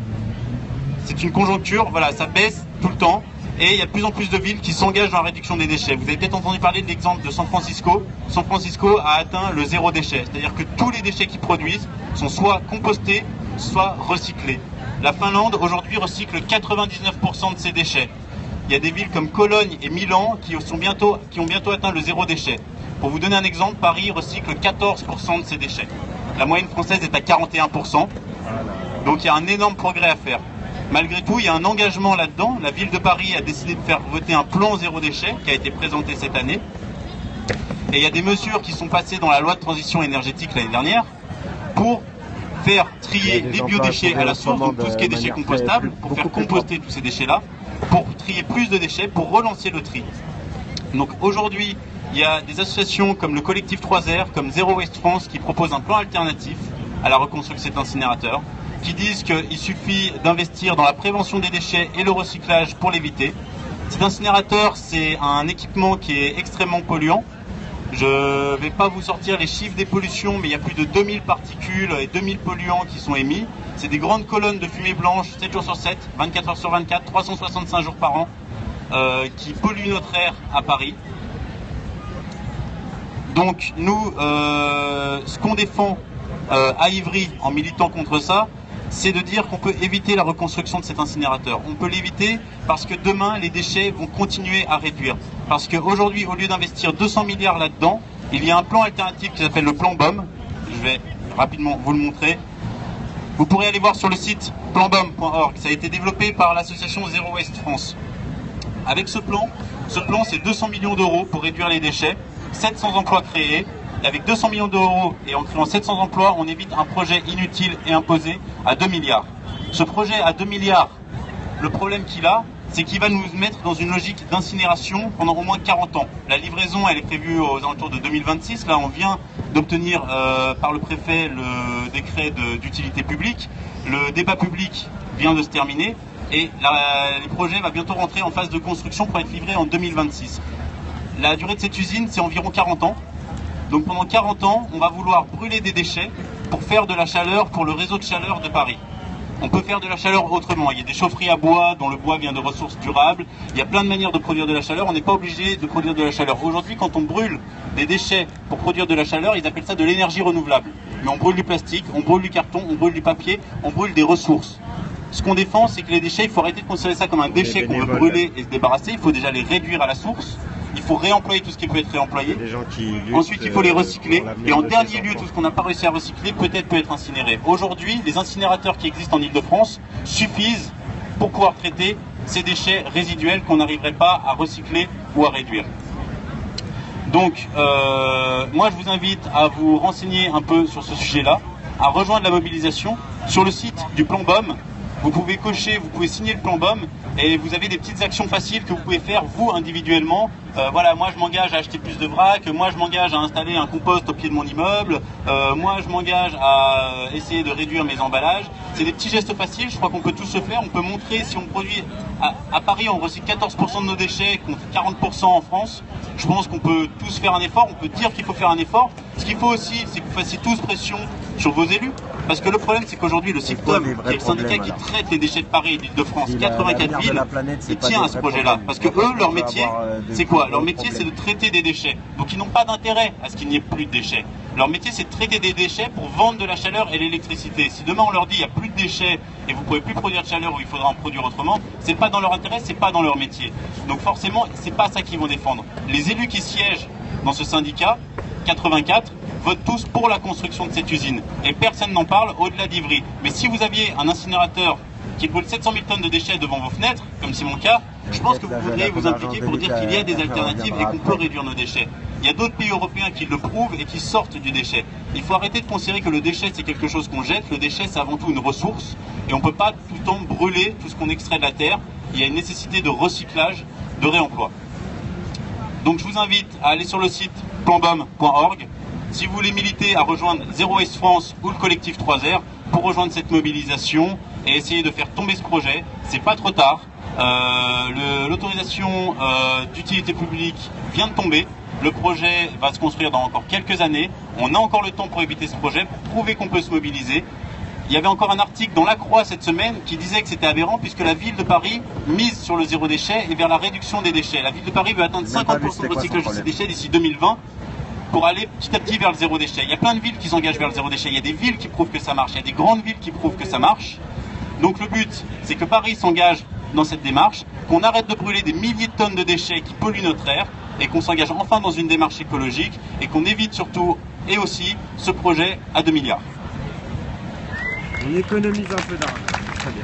C'est une conjoncture, voilà, ça baisse tout le temps. Et il y a de plus en plus de villes qui s'engagent dans la réduction des déchets. Vous avez peut-être entendu parler de l'exemple de San Francisco. San Francisco a atteint le zéro déchet. C'est-à-dire que tous les déchets qu'ils produisent sont soit compostés, soit recyclés. La Finlande, aujourd'hui, recycle 99% de ses déchets. Il y a des villes comme Cologne et Milan qui ont bientôt atteint le zéro déchet. Pour vous donner un exemple, Paris recycle 14% de ses déchets. La moyenne française est à 41%. Donc il y a un énorme progrès à faire. Malgré tout, il y a un engagement là-dedans. La ville de Paris a décidé de faire voter un plan zéro déchet qui a été présenté cette année. Et il y a des mesures qui sont passées dans la loi de transition énergétique l'année dernière pour faire trier les biodéchets à la source, donc tout ce qui est déchets compostables, pour faire composter tous ces déchets-là, pour trier plus de déchets, pour relancer le tri. Donc aujourd'hui, il y a des associations comme le collectif 3R, comme Zero Waste France, qui proposent un plan alternatif à la reconstruction de cet incinérateur, qui disent qu'il suffit d'investir dans la prévention des déchets et le recyclage pour l'éviter. Cet incinérateur, c'est un équipement qui est extrêmement polluant. Je ne vais pas vous sortir les chiffres des pollutions, mais il y a plus de 2000 particules et 2000 polluants qui sont émis. C'est des grandes colonnes de fumée blanche, 7 jours sur 7, 24 heures sur 24, 365 jours par an, qui polluent notre air à Paris. Donc nous, ce qu'on défend à Ivry en militant contre ça, c'est de dire qu'on peut éviter la reconstruction de cet incinérateur. On peut l'éviter parce que demain, les déchets vont continuer à réduire. Parce qu'aujourd'hui, au lieu d'investir 200 milliards là-dedans, il y a un plan alternatif qui s'appelle le plan BOM. Je vais rapidement vous le montrer. Vous pourrez aller voir sur le site planbom.org. Ça a été développé par l'association Zero Waste France. Avec ce plan c'est 200 millions d'euros pour réduire les déchets, 700 emplois créés. Et avec 200 millions d'euros et en créant 700 emplois, on évite un projet inutile et imposé à 2 milliards. Ce projet à 2 milliards, le problème qu'il a, c'est qu'il va nous mettre dans une logique d'incinération pendant au moins 40 ans. La livraison, elle est prévue aux alentours de 2026. Là, on vient d'obtenir par le préfet le décret d'utilité publique. Le débat public vient de se terminer et les projets vont bientôt rentrer en phase de construction pour être livrés en 2026. La durée de cette usine, c'est environ 40 ans. Donc pendant 40 ans, on va vouloir brûler des déchets pour faire de la chaleur pour le réseau de chaleur de Paris. On peut faire de la chaleur autrement. Il y a des chaufferies à bois dont le bois vient de ressources durables. Il y a plein de manières de produire de la chaleur. On n'est pas obligé de produire de la chaleur. Aujourd'hui, quand on brûle des déchets pour produire de la chaleur, ils appellent ça de l'énergie renouvelable. Mais on brûle du plastique, on brûle du carton, on brûle du papier, on brûle des ressources. Ce qu'on défend, c'est que les déchets, il faut arrêter de considérer ça comme un déchet qu'on veut brûler et se débarrasser. Il faut déjà les réduire à la source. Il faut réemployer tout ce qui peut être réemployé. Ensuite, il faut les recycler. Et en dernier lieu, tout ce qu'on n'a pas réussi à recycler peut être incinéré. Aujourd'hui, les incinérateurs qui existent en Ile-de-France suffisent pour pouvoir traiter ces déchets résiduels qu'on n'arriverait pas à recycler ou à réduire. Donc, moi, je vous invite à vous renseigner un peu sur ce sujet-là, à rejoindre la mobilisation sur le site du plan BOM. Vous pouvez cocher, vous pouvez signer le plan BOM et vous avez des petites actions faciles que vous pouvez faire vous individuellement. Voilà, moi je m'engage à acheter plus de vrac, moi je m'engage à installer un compost au pied de mon immeuble, moi je m'engage à essayer de réduire mes emballages. C'est des petits gestes faciles, je crois qu'on peut tous se faire. On peut montrer si on produit... À Paris, on recycle 14% de nos déchets contre 40% en France. Je pense qu'on peut tous faire un effort, on peut dire qu'il faut faire un effort. Ce qu'il faut aussi, c'est que vous fassiez tous pression sur vos élus. Parce que le problème, c'est qu'aujourd'hui, le SICTOM, qui est le syndicat qui traite les déchets de Paris et d'Île-de-France, 84 villes, il tient à ce projet-là. Parce que eux, leur métier, c'est quoi? Leur métier, c'est de traiter des déchets. Donc ils n'ont pas d'intérêt à ce qu'il n'y ait plus de déchets. Leur métier, c'est de traiter des déchets pour vendre de la chaleur et l'électricité. Si demain on leur dit il n'y a plus de déchets et vous ne pouvez plus produire de chaleur ou il faudra en produire autrement, c'est pas dans leur intérêt, c'est pas dans leur métier. Donc forcément, c'est pas ça qu'ils vont défendre. Les élus qui siègent dans ce syndicat, 84, votent tous pour la construction de cette usine. Et personne n'en parle au-delà d'Ivry. Mais si vous aviez un incinérateur qui brûle 700 000 tonnes de déchets devant vos fenêtres, comme c'est mon cas, je pense que vous voudriez vous impliquer pour dire qu'il y a des alternatives et qu'on peut réduire nos déchets. Il y a d'autres pays européens qui le prouvent et qui sortent du déchet. Il faut arrêter de considérer que le déchet c'est quelque chose qu'on jette. Le déchet c'est avant tout une ressource et on ne peut pas tout le temps brûler tout ce qu'on extrait de la terre. Il y a une nécessité de recyclage, de réemploi. Donc je vous invite à aller sur le site planbom.org. Si vous voulez militer, à rejoindre Zero Waste France ou le collectif 3R pour rejoindre cette mobilisation et essayer de faire tomber ce projet. C'est pas trop tard. L'autorisation d'utilité publique vient de tomber. Le projet va se construire dans encore quelques années. On a encore le temps pour éviter ce projet, pour prouver qu'on peut se mobiliser. Il y avait encore un article dans La Croix cette semaine qui disait que c'était aberrant puisque la ville de Paris mise sur le zéro déchet et vers la réduction des déchets. La ville de Paris veut atteindre 50% de recyclage de ses déchets d'ici 2020 pour aller petit à petit vers le zéro déchet. Il y a plein de villes qui s'engagent vers le zéro déchet. Il y a des villes qui prouvent que ça marche. Il y a des grandes villes qui prouvent que ça marche. Donc le but, c'est que Paris s'engage dans cette démarche, qu'on arrête de brûler des milliers de tonnes de déchets qui polluent notre air et qu'on s'engage enfin dans une démarche écologique et qu'on évite surtout et aussi ce projet à 2 milliards. On économise un peu d'argent. Très bien.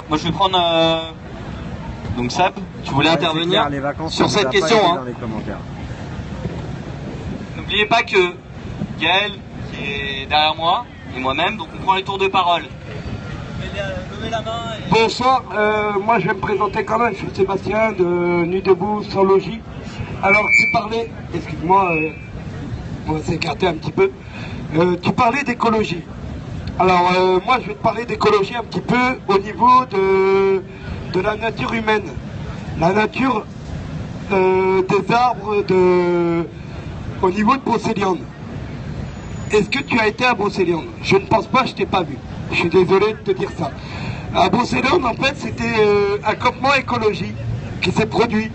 Moi je vais prendre... Donc Sab, tu voulais intervenir sur cette question. Hein. N'oubliez pas que Gaël, qui est derrière moi, et moi-même, donc on prend les tours de parole. Levez la main. Bonsoir, moi je vais me présenter quand même, je suis Sébastien de Nuit debout sans logis. Alors tu parlais, excuse-moi, on va s'écarter un petit peu, tu parlais d'écologie. Alors moi je vais te parler d'écologie un petit peu au niveau de la nature humaine. La nature des arbres au niveau de Brocéliande. Est-ce que tu as été à Brocéliande? Je ne pense pas, je t'ai pas vu. Je suis désolé de te dire ça. À Brocéliande, en fait, c'était un campement écologique qui s'est produit.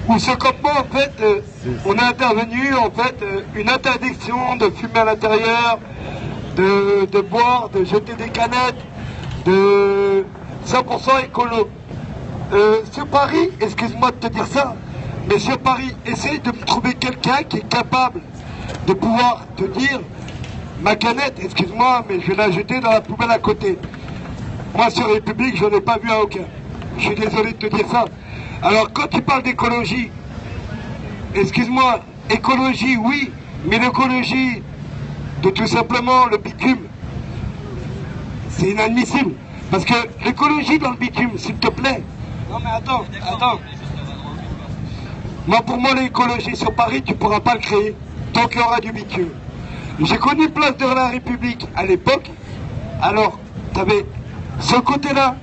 Où ce campement, en fait, on a intervenu, en fait, une interdiction de fumer à l'intérieur, de boire, de jeter des canettes, de 100% écolo. Sur Paris, excuse-moi de te dire ça, mais sur Paris, essaye de me trouver quelqu'un qui est capable de pouvoir te dire ma canette, excuse-moi, mais je vais la jeter dans la poubelle à côté. Moi, sur République, je n'en ai pas vu à aucun. Je suis désolé de te dire ça. Alors, quand tu parles d'écologie, excuse-moi, écologie, oui, mais l'écologie de tout simplement le bitume, c'est inadmissible. Parce que l'écologie dans le bitume, s'il te plaît. Non mais attends. Moi, pour moi, l'écologie sur Paris, tu ne pourras pas le créer tant qu'il y aura du bitume. J'ai connu Place de la République à l'époque. Alors, tu avais ce côté-là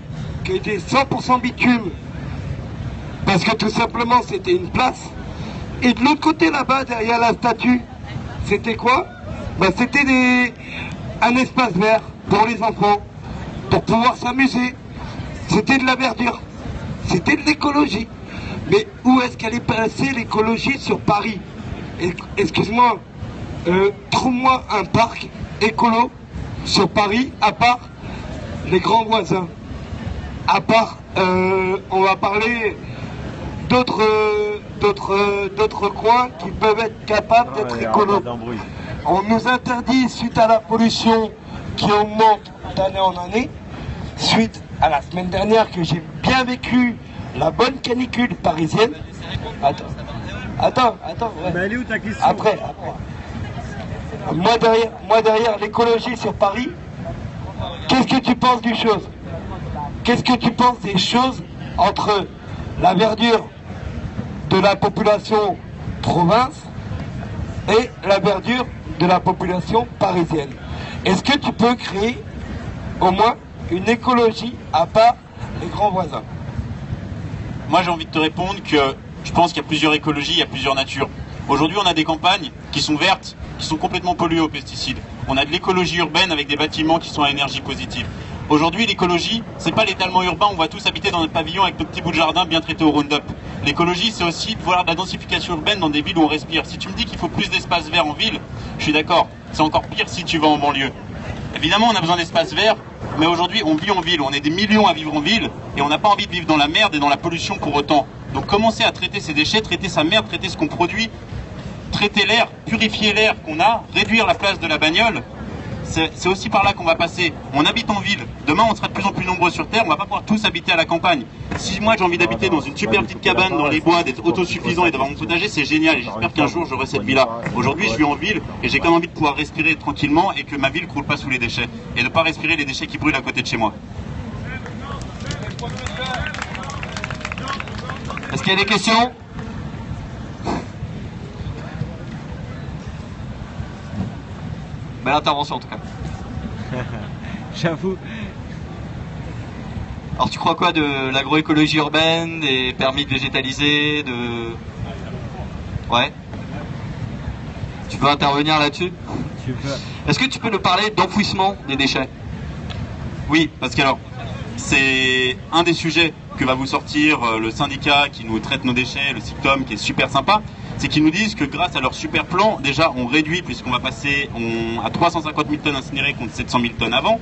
qui était 100% bitume. Parce que tout simplement, c'était une place. Et de l'autre côté, là-bas, derrière la statue, c'était quoi? C'était un espace vert pour les enfants, pour pouvoir s'amuser. C'était de la verdure. C'était de l'écologie. Mais où est-ce qu'elle est passée l'écologie sur Paris? Excuse-moi, trouve-moi un parc écolo sur Paris, à part les grands voisins. À part, on va parler d'autres coins qui peuvent être capables d'être écolos. On nous interdit, suite à la pollution qui augmente d'année en année, suite à la semaine dernière que j'ai bien vécu la bonne canicule parisienne. Attends. Ouais. Mais elle est où ta question? Après. Moi derrière l'écologie sur Paris, qu'est-ce que tu penses du chose? Qu'est-ce que tu penses des choses entre la verdure de la population province et la verdure de la population parisienne? Est-ce que tu peux créer au moins une écologie à part les grands voisins? Moi j'ai envie de te répondre que je pense qu'il y a plusieurs écologies, il y a plusieurs natures. Aujourd'hui on a des campagnes qui sont vertes, qui sont complètement polluées aux pesticides. On a de l'écologie urbaine avec des bâtiments qui sont à énergie positive. Aujourd'hui, l'écologie, c'est pas l'étalement urbain, on va tous habiter dans notre pavillon avec nos petits bouts de jardin bien traités au Roundup. L'écologie, c'est aussi de voir de la densification urbaine dans des villes où on respire. Si tu me dis qu'il faut plus d'espace vert en ville, je suis d'accord. C'est encore pire si tu vas en banlieue. Évidemment, on a besoin d'espace vert, mais aujourd'hui, on vit en ville. On est des millions à vivre en ville, et on n'a pas envie de vivre dans la merde et dans la pollution pour autant. Donc commencer à traiter ces déchets, traiter sa merde, traiter ce qu'on produit, traiter l'air, purifier l'air qu'on a, réduire la place de la bagnole, c'est aussi par là qu'on va passer. On habite en ville, demain on sera de plus en plus nombreux sur Terre, on va pas pouvoir tous habiter à la campagne. Si moi j'ai envie d'habiter dans une super petite cabane dans les bois, d'être autosuffisant et d'avoir mon potager, c'est génial, et j'espère qu'un jour j'aurai cette vie-là. Aujourd'hui je vis en ville, et j'ai quand même envie de pouvoir respirer tranquillement, et que ma ville ne croule pas sous les déchets, et de ne pas respirer les déchets qui brûlent à côté de chez moi. Est-ce qu'il y a des questions? Belle intervention en tout cas. J'avoue. Alors tu crois quoi de l'agroécologie urbaine, des permis de végétaliser, de... Ouais. Tu veux intervenir là-dessus? Est-ce que tu peux nous parler d'enfouissement des déchets? Oui, parce que alors, c'est un des sujets que va vous sortir le syndicat qui nous traite nos déchets, le SICTOM, qui est super sympa. C'est qu'ils nous disent que grâce à leur super plan, déjà on réduit puisqu'on va passer à 350 000 tonnes incinérées contre 700 000 tonnes avant.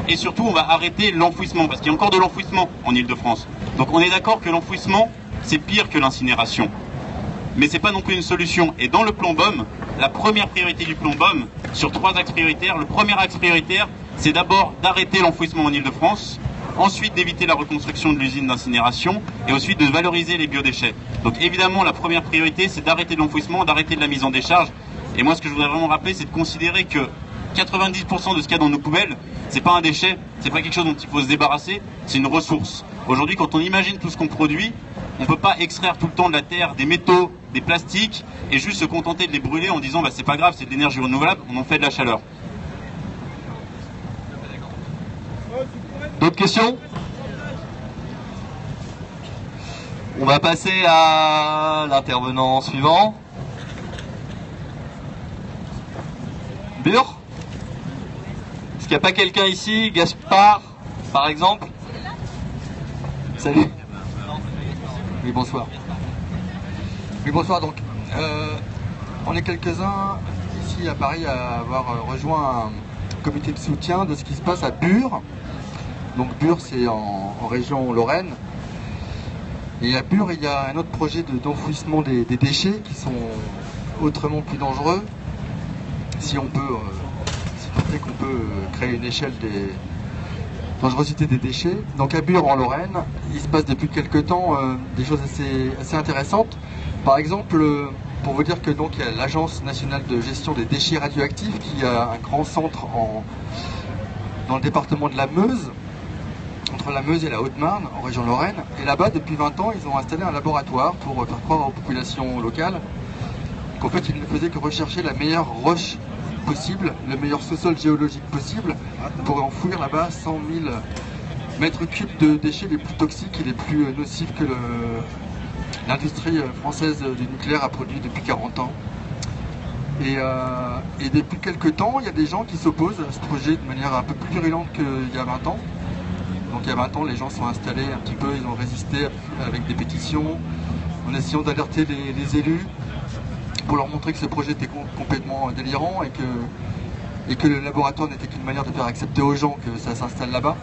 Et surtout on va arrêter l'enfouissement parce qu'il y a encore de l'enfouissement en Ile-de-France. Donc on est d'accord que l'enfouissement c'est pire que l'incinération. Mais c'est pas non plus une solution. Et dans le plan BOM, la première priorité du plan BOM, sur 3 axes prioritaires, le premier axe prioritaire c'est d'abord d'arrêter l'enfouissement en Ile-de-France. Ensuite d'éviter la reconstruction de l'usine d'incinération et ensuite de valoriser les biodéchets. Donc évidemment la première priorité c'est d'arrêter l'enfouissement, d'arrêter de la mise en décharge. Et moi ce que je voudrais vraiment rappeler c'est de considérer que 90% de ce qu'il y a dans nos poubelles, c'est pas un déchet, c'est pas quelque chose dont il faut se débarrasser, c'est une ressource. Aujourd'hui quand on imagine tout ce qu'on produit, on peut pas extraire tout le temps de la terre des métaux, des plastiques et juste se contenter de les brûler en disant bah c'est pas grave, c'est de l'énergie renouvelable, on en fait de la chaleur. D'autres questions? On va passer à l'intervenant suivant. Bure? Est-ce qu'il n'y a pas quelqu'un ici? Gaspard, par exemple? Salut. Oui, bonsoir. Oui, bonsoir. Donc, on est quelques-uns ici à Paris à avoir rejoint un comité de soutien de ce qui se passe à Bure. Donc Bure, c'est en région Lorraine. Et à Bure, il y a un autre projet d'enfouissement des déchets qui sont autrement plus dangereux. Si on peut, si qu'on peut créer une échelle des dangerosités des déchets. Donc à Bure, en Lorraine, il se passe depuis quelques temps des choses assez intéressantes. Par exemple, pour vous dire que donc il y a l'Agence nationale de gestion des déchets radioactifs qui a un grand centre dans le département de la Meuse, entre la Meuse et la Haute-Marne, en région Lorraine. Et là-bas, depuis 20 ans, ils ont installé un laboratoire pour faire croire aux populations locales qu'en fait, ils ne faisaient que rechercher la meilleure roche possible, le meilleur sous-sol géologique possible, pour enfouir là-bas 100 000 mètres cubes de déchets les plus toxiques et les plus nocifs que l'industrie française du nucléaire a produit depuis 40 ans. Et depuis quelques temps, il y a des gens qui s'opposent à ce projet de manière un peu plus virulente qu'il y a 20 ans. Donc il y a 20 ans, les gens sont installés un petit peu, ils ont résisté avec des pétitions, en essayant d'alerter les élus pour leur montrer que ce projet était complètement délirant et que le laboratoire n'était qu'une manière de faire accepter aux gens que ça s'installe là-bas.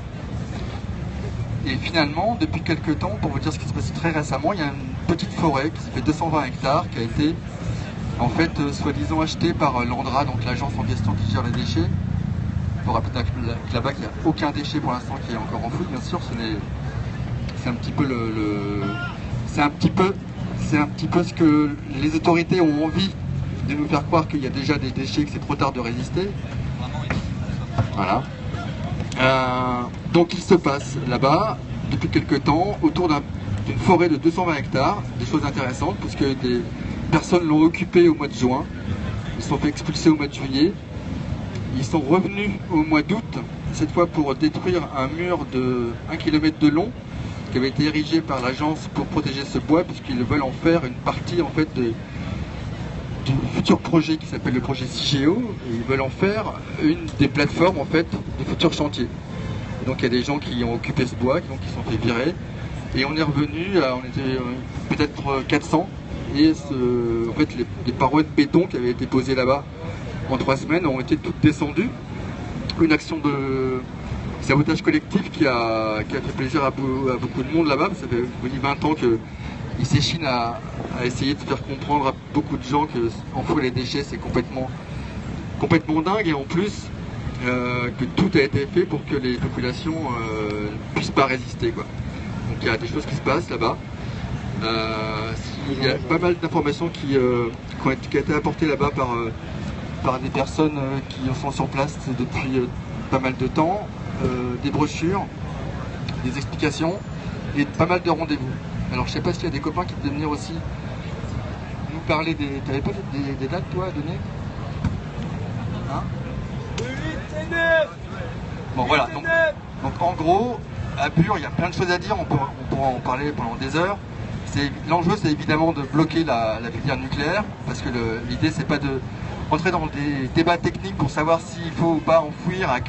Et finalement, depuis quelques temps, pour vous dire ce qui se passe très récemment, il y a une petite forêt qui fait 220 hectares qui a été en fait soi-disant achetée par l'ANDRA, donc l'agence en question qui gère les déchets. Pour rappeler que là-bas, il n'y a aucun déchet pour l'instant qui est encore enfoui, bien sûr. C'est un petit peu c'est un petit peu ce que les autorités ont envie de nous faire croire qu'il y a déjà des déchets, que c'est trop tard de résister. Voilà. Donc il se passe là-bas, depuis quelques temps, autour d'une forêt de 220 hectares, des choses intéressantes, puisque des personnes l'ont occupée au mois de juin, ils se sont fait expulser au mois de juillet. Ils sont revenus au mois d'août, cette fois pour détruire un mur de 1 km de long qui avait été érigé par l'agence pour protéger ce bois, puisqu'ils veulent en faire une partie en fait du futur projet qui s'appelle le projet CIGEO, et ils veulent en faire une des plateformes en fait des futurs chantiers. Et donc il y a des gens qui ont occupé ce bois, donc qui sont fait virer, et on est revenu, on était peut-être 400, et en fait les parois de béton qui avaient été posées là-bas en 3 semaines ont été toutes descendues. Une action de sabotage collectif qui a fait plaisir à beaucoup de monde là-bas. Ça fait 20 ans qu'ils s'échinent à essayer de faire comprendre à beaucoup de gens que enfouir les déchets c'est complètement dingue, et en plus que tout a été fait pour que les populations ne puissent pas résister, quoi. Donc il y a des choses qui se passent là-bas. Il y a pas mal d'informations qui ont été apportées là-bas par des personnes qui sont sur place depuis pas mal de temps, des brochures, des explications et pas mal de rendez-vous. Alors je sais pas s'il y a des copains qui peuvent venir aussi nous parler des... T'avais pas des dates toi à donner, hein? Bon voilà, donc en gros, à Bure, il y a plein de choses à dire, on pourra en parler pendant des heures. L'enjeu c'est évidemment de bloquer la filière nucléaire, parce que l'idée c'est pas de rentrer dans des débats techniques pour savoir s'il faut ou pas enfouir, à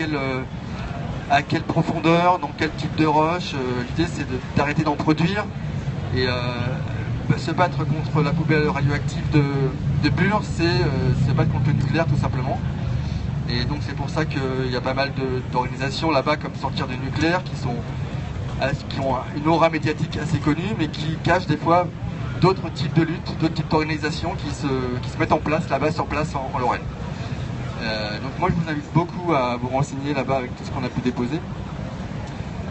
quelle profondeur, dans quel type de roche. L'idée c'est d'arrêter d'en produire et se battre contre la poubelle radioactive de Bure, c'est se battre contre le nucléaire tout simplement. Et donc c'est pour ça qu'il y a pas mal d'organisations là-bas comme Sortir du nucléaire qui ont une aura médiatique assez connue, mais qui cachent des fois d'autres types de luttes, d'autres types d'organisations qui se mettent en place là-bas sur place en Lorraine. Donc moi je vous invite beaucoup à vous renseigner là-bas avec tout ce qu'on a pu déposer.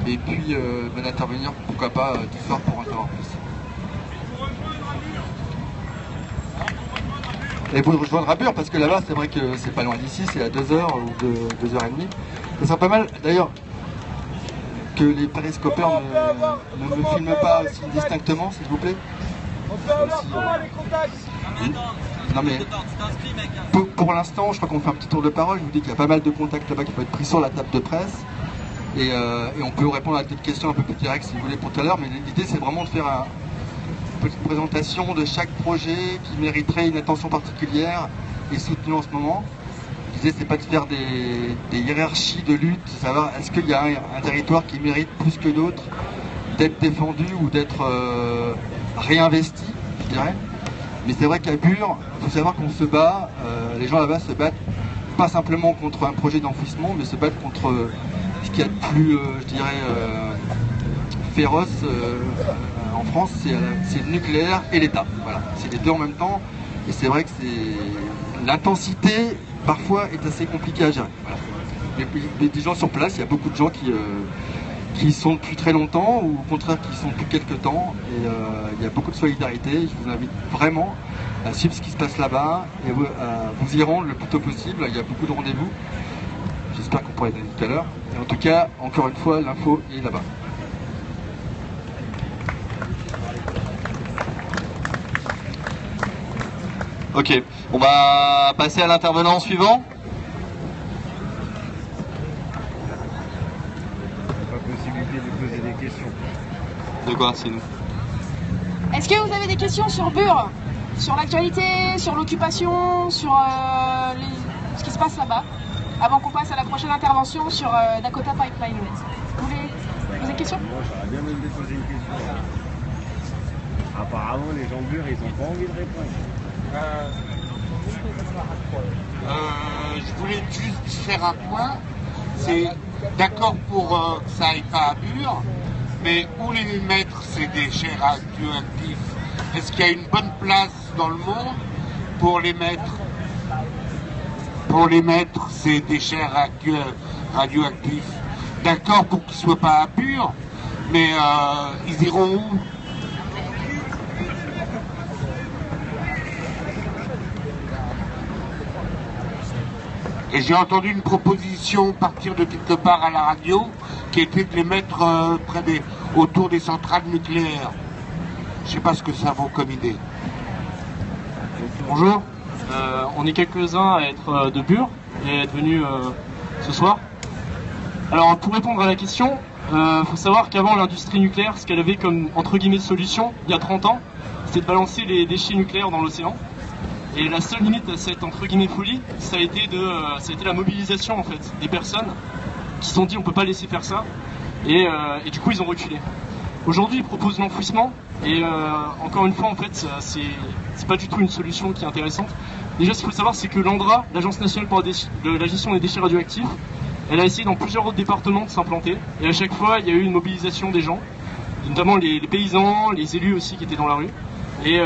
Et puis d'intervenir pourquoi pas tout soir pour en savoir plus. Et vous rejoindre à Bure, parce que là-bas c'est vrai que c'est pas loin d'ici, c'est à 2h ou 2h30. Ça serait pas mal d'ailleurs que les périscopeurs ne me filment pas aussi distinctement, s'il vous plaît. Non mais pour l'instant, je crois qu'on fait un petit tour de parole. Je vous dis qu'il y a pas mal de contacts là-bas qui peuvent être pris sur la table de presse, et on peut répondre à des questions un peu plus directes si vous voulez pour tout à l'heure. Mais l'idée c'est vraiment de faire une petite présentation de chaque projet qui mériterait une attention particulière et soutenue en ce moment. L'idée c'est pas de faire des hiérarchies de lutte, de savoir est-ce qu'il y a un territoire qui mérite plus que d'autres d'être défendu ou d'être réinvesti, je dirais. Mais c'est vrai qu'à Bure, il faut savoir qu'on se bat, les gens là-bas se battent pas simplement contre un projet d'enfouissement, mais se battent contre ce qu'il y a de plus, je dirais, féroce en France, c'est le nucléaire et l'État. Voilà, c'est les deux en même temps, et c'est vrai que l'intensité parfois est assez compliquée à gérer. Voilà. Il y a des gens sur place, il y a beaucoup de gens qui sont depuis très longtemps, ou au contraire qui sont depuis quelques temps, et il y a beaucoup de solidarité. Je vous invite vraiment à suivre ce qui se passe là-bas et à vous y rendre le plus tôt possible. Il y a beaucoup de rendez-vous, j'espère qu'on pourra y donner tout à l'heure, et en tout cas, encore une fois, l'info est là-bas. Ok, on va passer à l'intervenant suivant. Poser des questions. De quoi, c'est nous? Est-ce que vous avez des questions sur Bure? Sur l'actualité, sur l'occupation, sur ce qui se passe là-bas? Avant qu'on passe à la prochaine intervention sur Dakota Pipeline. Vous voulez poser une question? Moi, j'aurais bien même déposé une question. Apparemment, les gens de Bure, ils n'ont pas envie de répondre. Je voulais juste faire un point. C'est d'accord pour que ça aille pas à Bure, mais où les mettre ces déchets radioactifs? Est-ce qu'il y a une bonne place dans le monde pour les mettre ces déchets radioactifs? D'accord pour qu'ils ne soient pas à Bure, mais ils iront où? Et j'ai entendu une proposition partir de quelque part à la radio qui était de les mettre autour des centrales nucléaires. Je ne sais pas ce que ça vaut comme idée. Bonjour, on est quelques-uns à être de Bure et à être venus ce soir. Alors pour répondre à la question, il faut savoir qu'avant l'industrie nucléaire, ce qu'elle avait comme entre guillemets solution il y a 30 ans, c'était de balancer les déchets nucléaires dans l'océan. Et la seule limite à cette entre guillemets folie, ça a été la mobilisation en fait des personnes qui se sont dit on peut pas laisser faire ça, et du coup ils ont reculé. Aujourd'hui ils proposent l'enfouissement, et encore une fois en fait c'est pas du tout une solution qui est intéressante. Déjà ce qu'il faut savoir c'est que l'ANDRA, l'Agence nationale pour la gestion des déchets radioactifs, elle a essayé dans plusieurs autres départements de s'implanter, et à chaque fois il y a eu une mobilisation des gens, notamment les paysans, les élus aussi qui étaient dans la rue. Et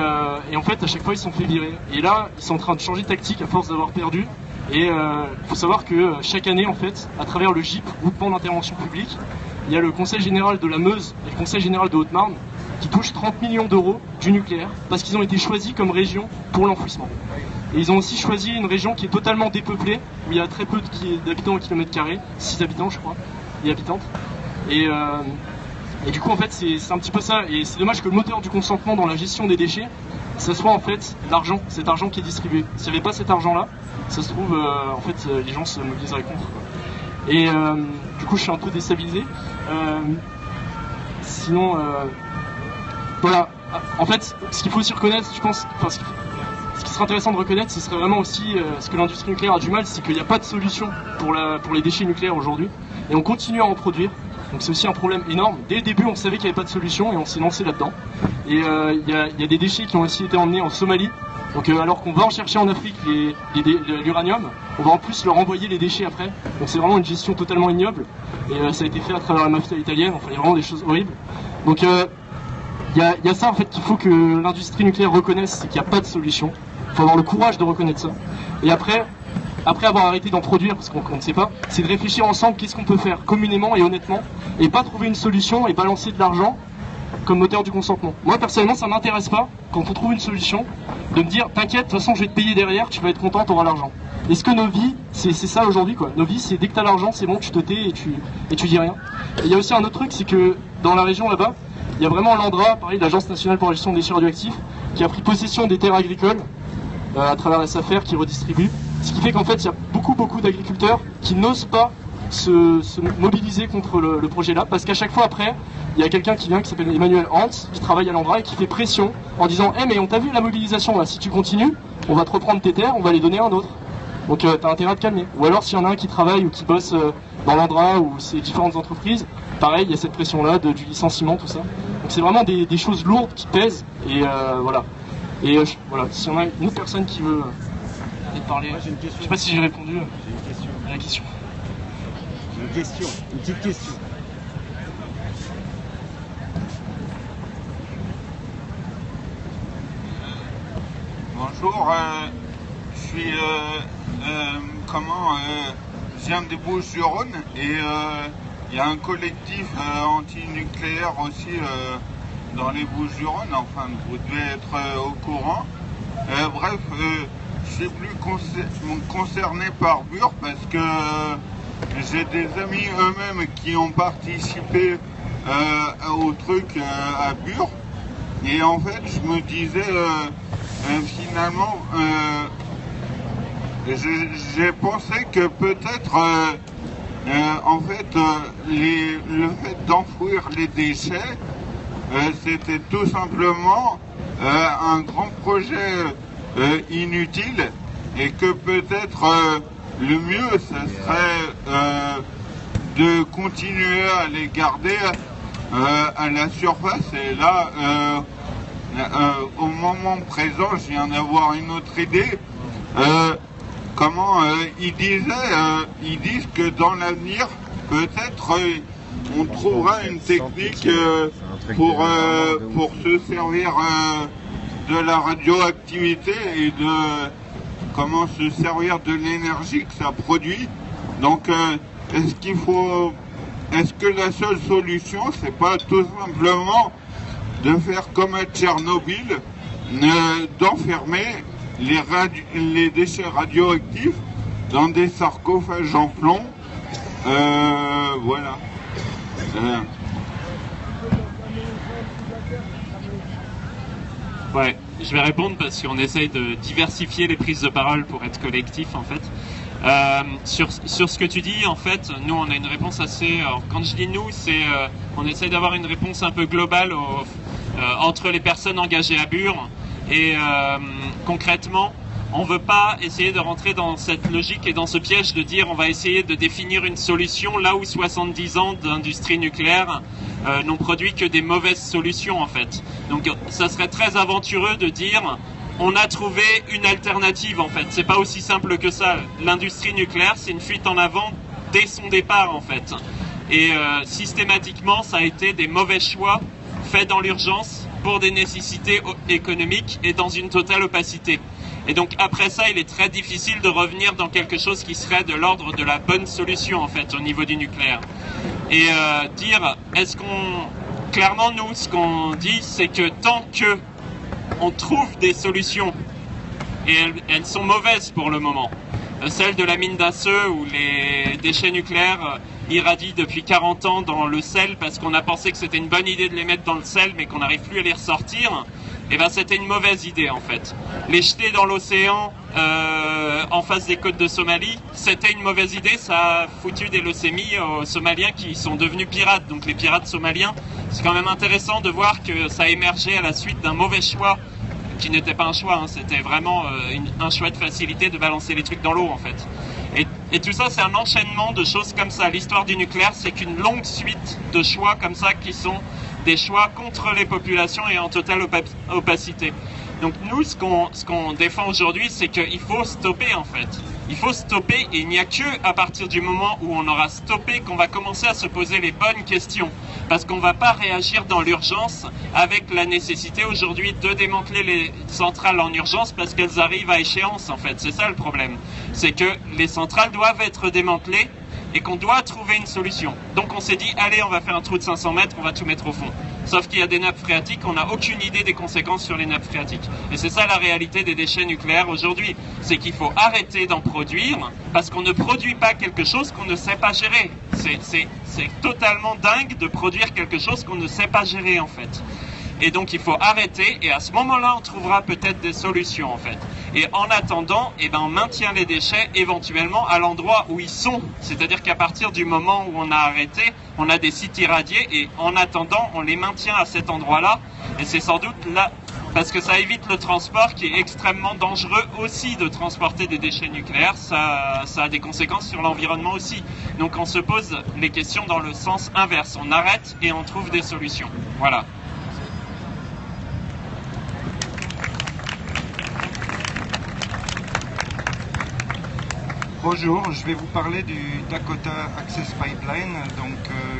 en fait, à chaque fois, ils se sont fait virer. Et là, ils sont en train de changer de tactique à force d'avoir perdu. Et il faut savoir que chaque année, en fait, à travers le GIP, groupement d'intervention publique, il y a le Conseil général de la Meuse et le Conseil général de Haute-Marne qui touchent 30 millions d'euros du nucléaire parce qu'ils ont été choisis comme région pour l'enfouissement. Et ils ont aussi choisi une région qui est totalement dépeuplée, où il y a très peu d'habitants au kilomètre carré, 6 habitants, je crois, et habitantes. Et du coup, en fait, c'est un petit peu ça. Et c'est dommage que le moteur du consentement dans la gestion des déchets, ça soit en fait l'argent, cet argent qui est distribué. S'il n'y avait pas cet argent-là, ça se trouve, en fait, les gens se mobiliseraient contre. Et du coup, je suis un peu déstabilisé. Sinon, voilà. En fait, ce qu'il faut aussi reconnaître, je pense, ce qui serait intéressant de reconnaître, ce serait vraiment aussi ce que l'industrie nucléaire a du mal, c'est qu'il n'y a pas de solution pour les déchets nucléaires aujourd'hui. Et on continue à en produire. Donc c'est aussi un problème énorme. Dès le début, on savait qu'il n'y avait pas de solution et on s'est lancé là-dedans. Et il y a des déchets qui ont aussi été emmenés en Somalie. Donc alors qu'on va en chercher en Afrique l'uranium, on va en plus leur envoyer les déchets après. Donc c'est vraiment une gestion totalement ignoble. Et ça a été fait à travers la mafia italienne. Enfin, il y a vraiment des choses horribles. Donc il y a ça en fait qu'il faut que l'industrie nucléaire reconnaisse, c'est qu'il n'y a pas de solution. Il faut avoir le courage de reconnaître ça. Et après avoir arrêté d'en produire, parce qu'on ne sait pas, c'est de réfléchir ensemble qu'est-ce qu'on peut faire communément et honnêtement, et pas trouver une solution et balancer de l'argent comme moteur du consentement. Moi personnellement ça m'intéresse pas, quand on trouve une solution, de me dire t'inquiète, de toute façon je vais te payer derrière, tu vas être content, tu auras l'argent. Est-ce que nos vies, c'est ça aujourd'hui quoi. Nos vies c'est dès que tu as l'argent, c'est bon, tu te tais et tu dis rien. Et il y a aussi un autre truc, c'est que dans la région là-bas, il y a vraiment l'ANDRA, pareil, l'Agence nationale pour la gestion des déchets radioactifs, qui a pris possession des terres agricoles à travers la SAFER qui redistribue. Ce qui fait qu'en fait, il y a beaucoup d'agriculteurs qui n'osent pas se mobiliser contre le projet là, parce qu'à chaque fois après, il y a quelqu'un qui vient, qui s'appelle Emmanuel Hans, qui travaille à l'ANDRA et qui fait pression en disant mais on t'a vu la mobilisation là, si tu continues, on va te reprendre tes terres, on va les donner à un autre. Donc t'as intérêt à te calmer. Ou alors s'il y en a un qui travaille ou qui bosse dans l'ANDRA ou ces différentes entreprises, pareil, il y a cette pression là du licenciement, tout ça. Donc c'est vraiment des choses lourdes qui pèsent, et voilà. Et voilà, s'il y en a une autre personne qui veut parler. Je sais pas si j'ai répondu à la question. Une petite question. Bonjour, je suis je viens des Bouches-du-Rhône et il y a un collectif anti-nucléaire aussi dans les Bouches-du-Rhône, enfin vous devez être au courant. Bref, je suis plus concerné par Bure parce que j'ai des amis eux-mêmes qui ont participé au truc à Bure, et en fait je me disais finalement j'ai pensé que peut-être en fait le fait d'enfouir les déchets c'était tout simplement un grand projet inutile, et que peut-être le mieux ce serait de continuer à les garder à la surface. Et là au moment présent je viens d'avoir une autre idée. Ils disent que dans l'avenir peut-être on trouvera une technique pour se servir de la radioactivité et de comment se servir de l'énergie que ça produit. Donc est-ce que la seule solution c'est pas tout simplement de faire comme à Tchernobyl, d'enfermer les déchets radioactifs dans des sarcophages en plomb, voilà. Ouais, je vais répondre parce qu'on essaye de diversifier les prises de parole pour être collectif en fait. Sur ce que tu dis, en fait, nous on a une réponse assez... Alors, quand je dis nous, c'est on essaye d'avoir une réponse un peu globale entre les personnes engagées à Bure, et concrètement, On ne veut pas essayer de rentrer dans cette logique et dans ce piège de dire on va essayer de définir une solution là où 70 ans d'industrie nucléaire n'ont produit que des mauvaises solutions en fait. Donc ça serait très aventureux de dire on a trouvé une alternative en fait. C'est pas aussi simple que ça. L'industrie nucléaire, c'est une fuite en avant dès son départ en fait. Et systématiquement, ça a été des mauvais choix faits dans l'urgence pour des nécessités économiques et dans une totale opacité. Et donc après ça, il est très difficile de revenir dans quelque chose qui serait de l'ordre de la bonne solution en fait au niveau du nucléaire. Et dire, est-ce qu'on... Clairement, nous, ce qu'on dit, c'est que tant que on trouve des solutions, et elles sont mauvaises pour le moment, celle de la mine d'Asseux où les déchets nucléaires irradient depuis 40 ans dans le sel parce qu'on a pensé que c'était une bonne idée de les mettre dans le sel mais qu'on n'arrive plus à les ressortir, et ben c'était une mauvaise idée en fait. Les jeter dans l'océan en face des côtes de Somalie, c'était une mauvaise idée, ça a foutu des leucémies aux Somaliens qui sont devenus pirates. Donc les pirates somaliens, c'est quand même intéressant de voir que ça a émergé à la suite d'un mauvais choix qui n'était pas un choix, hein, c'était vraiment un choix de facilité de balancer les trucs dans l'eau en fait. Et tout ça, c'est un enchaînement de choses comme ça. L'histoire du nucléaire, c'est qu'une longue suite de choix comme ça qui sont des choix contre les populations et en totale opacité. Donc nous, ce qu'on défend aujourd'hui, c'est qu'il faut stopper en fait. Il faut stopper et il n'y a que à partir du moment où on aura stoppé qu'on va commencer à se poser les bonnes questions. Parce qu'on ne va pas réagir dans l'urgence avec la nécessité aujourd'hui de démanteler les centrales en urgence parce qu'elles arrivent à échéance en fait. C'est ça le problème. C'est que les centrales doivent être démantelées et qu'on doit trouver une solution. Donc on s'est dit, allez, on va faire un trou de 500 mètres, on va tout mettre au fond. Sauf qu'il y a des nappes phréatiques, on n'a aucune idée des conséquences sur les nappes phréatiques. Et c'est ça la réalité des déchets nucléaires aujourd'hui. C'est qu'il faut arrêter d'en produire parce qu'on ne produit pas quelque chose qu'on ne sait pas gérer. C'est totalement dingue de produire quelque chose qu'on ne sait pas gérer en fait. Et donc il faut arrêter et à ce moment-là on trouvera peut-être des solutions en fait. Et en attendant, eh ben, on maintient les déchets éventuellement à l'endroit où ils sont. C'est-à-dire qu'à partir du moment où on a arrêté, on a des sites irradiés et en attendant on les maintient à cet endroit-là. Et c'est sans doute là, parce que ça évite le transport qui est extrêmement dangereux aussi de transporter des déchets nucléaires. Ça a des conséquences sur l'environnement aussi. Donc on se pose les questions dans le sens inverse. On arrête et on trouve des solutions. Voilà. Bonjour, je vais vous parler du Dakota Access Pipeline,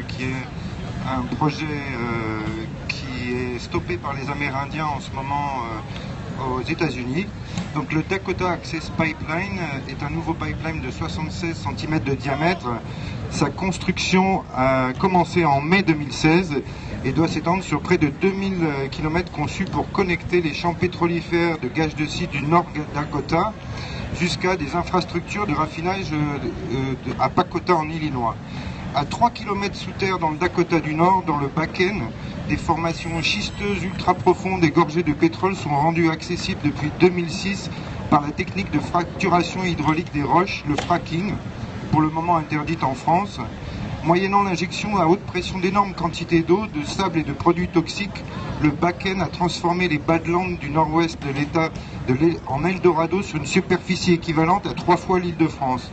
qui est un projet qui est stoppé par les Amérindiens en ce moment aux États-Unis. Donc le Dakota Access Pipeline est un nouveau pipeline de 76 cm de diamètre. Sa construction a commencé en mai 2016 et doit s'étendre sur près de 2000 km conçus pour connecter les champs pétrolifères de gaz de schiste du Nord Dakota jusqu'à des infrastructures de raffinage à Pakota en Illinois. À 3 km sous terre dans le Dakota du Nord, dans le Bakken, des formations schisteuses ultra profondes et gorgées de pétrole sont rendues accessibles depuis 2006 par la technique de fracturation hydraulique des roches, le fracking, pour le moment interdite en France. Moyennant l'injection à haute pression d'énormes quantités d'eau, de sable et de produits toxiques, le Bakken a transformé les Badlands du nord-ouest de l'État en Eldorado sur une superficie équivalente à 3 fois l'Île-de-France.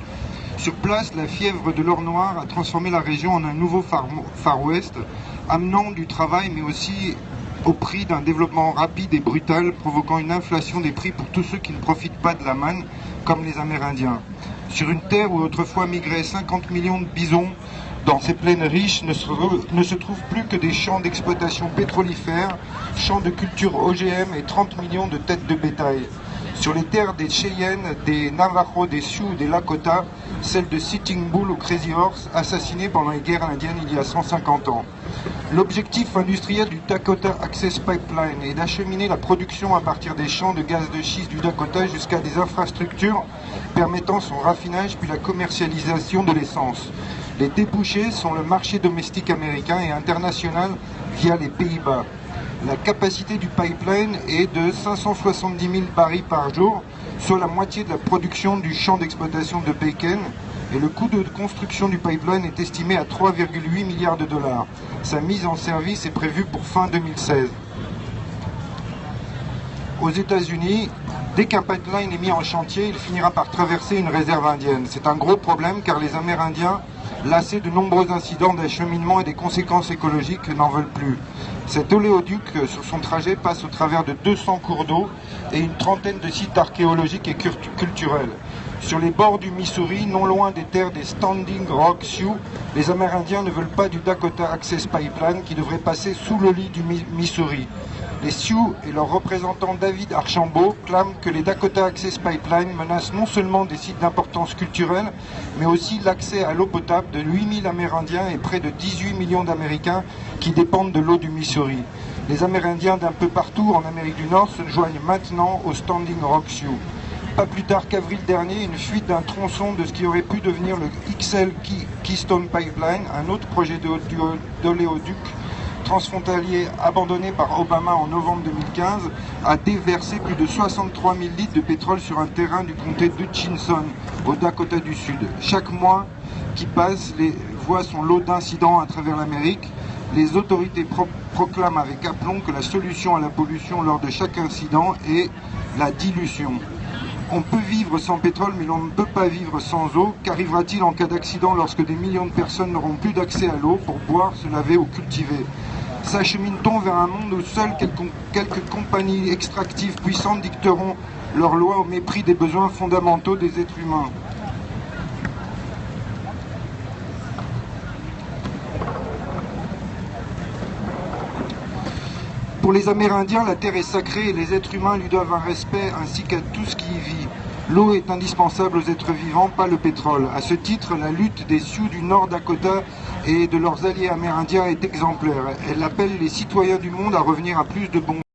Sur place, la fièvre de l'or noir a transformé la région en un nouveau Far West, amenant du travail mais aussi au prix d'un développement rapide et brutal, provoquant une inflation des prix pour tous ceux qui ne profitent pas de la manne, comme les Amérindiens. Sur une terre où autrefois migraient 50 millions de bisons, dans ces plaines riches ne se trouvent plus que des champs d'exploitation pétrolifère, champs de culture OGM et 30 millions de têtes de bétail. Sur les terres des Cheyennes, des Navajos, des Sioux, des Lakota, celle de Sitting Bull ou Crazy Horse, assassinés pendant les guerres indiennes il y a 150 ans. L'objectif industriel du Dakota Access Pipeline est d'acheminer la production à partir des champs de gaz de schiste du Dakota jusqu'à des infrastructures permettant son raffinage puis la commercialisation de l'essence. Les débouchés sont le marché domestique américain et international via les Pays-Bas. La capacité du pipeline est de 570 000 barils par jour, soit la moitié de la production du champ d'exploitation de Bakken, et le coût de construction du pipeline est estimé à 3,8 milliards de dollars. Sa mise en service est prévue pour fin 2016. aux États-Unis, dès qu'un pipeline est mis en chantier, il finira par traverser une réserve indienne. C'est un gros problème car les Amérindiens, lassés de nombreux incidents d'acheminement et des conséquences écologiques, n'en veulent plus. Cet oléoduc, sur son trajet, passe au travers de 200 cours d'eau et une trentaine de sites archéologiques et culturels. Sur les bords du Missouri, non loin des terres des Standing Rock Sioux, les Amérindiens ne veulent pas du Dakota Access Pipeline qui devrait passer sous le lit du Missouri. Les Sioux et leur représentant David Archambault clament que les Dakota Access Pipeline menacent non seulement des sites d'importance culturelle, mais aussi l'accès à l'eau potable de 8000 Amérindiens et près de 18 millions d'Américains qui dépendent de l'eau du Missouri. Les Amérindiens d'un peu partout en Amérique du Nord se joignent maintenant aux Standing Rock Sioux. Pas plus tard qu'avril dernier, une fuite d'un tronçon de ce qui aurait pu devenir le XL Keystone Pipeline, un autre projet d'oléoduc transfrontalier abandonné par Obama en novembre 2015, a déversé plus de 63 000 litres de pétrole sur un terrain du comté d'Hutchinson, au Dakota du Sud. Chaque mois qui passe voit son lot d'incidents à travers l'Amérique. Les autorités proclament avec aplomb que la solution à la pollution lors de chaque incident est la dilution. On peut vivre sans pétrole, mais l'on ne peut pas vivre sans eau. Qu'arrivera-t-il en cas d'accident lorsque des millions de personnes n'auront plus d'accès à l'eau pour boire, se laver ou cultiver? S'achemine-t-on vers un monde où seules quelques compagnies extractives puissantes dicteront leurs lois au mépris des besoins fondamentaux des êtres humains? Pour les Amérindiens, la terre est sacrée et les êtres humains lui doivent un respect ainsi qu'à tout ce qui y vit. L'eau est indispensable aux êtres vivants, pas le pétrole. À ce titre, la lutte des Sioux du Nord Dakota et de leurs alliés amérindiens est exemplaire. Elle appelle les citoyens du monde à revenir à plus de bon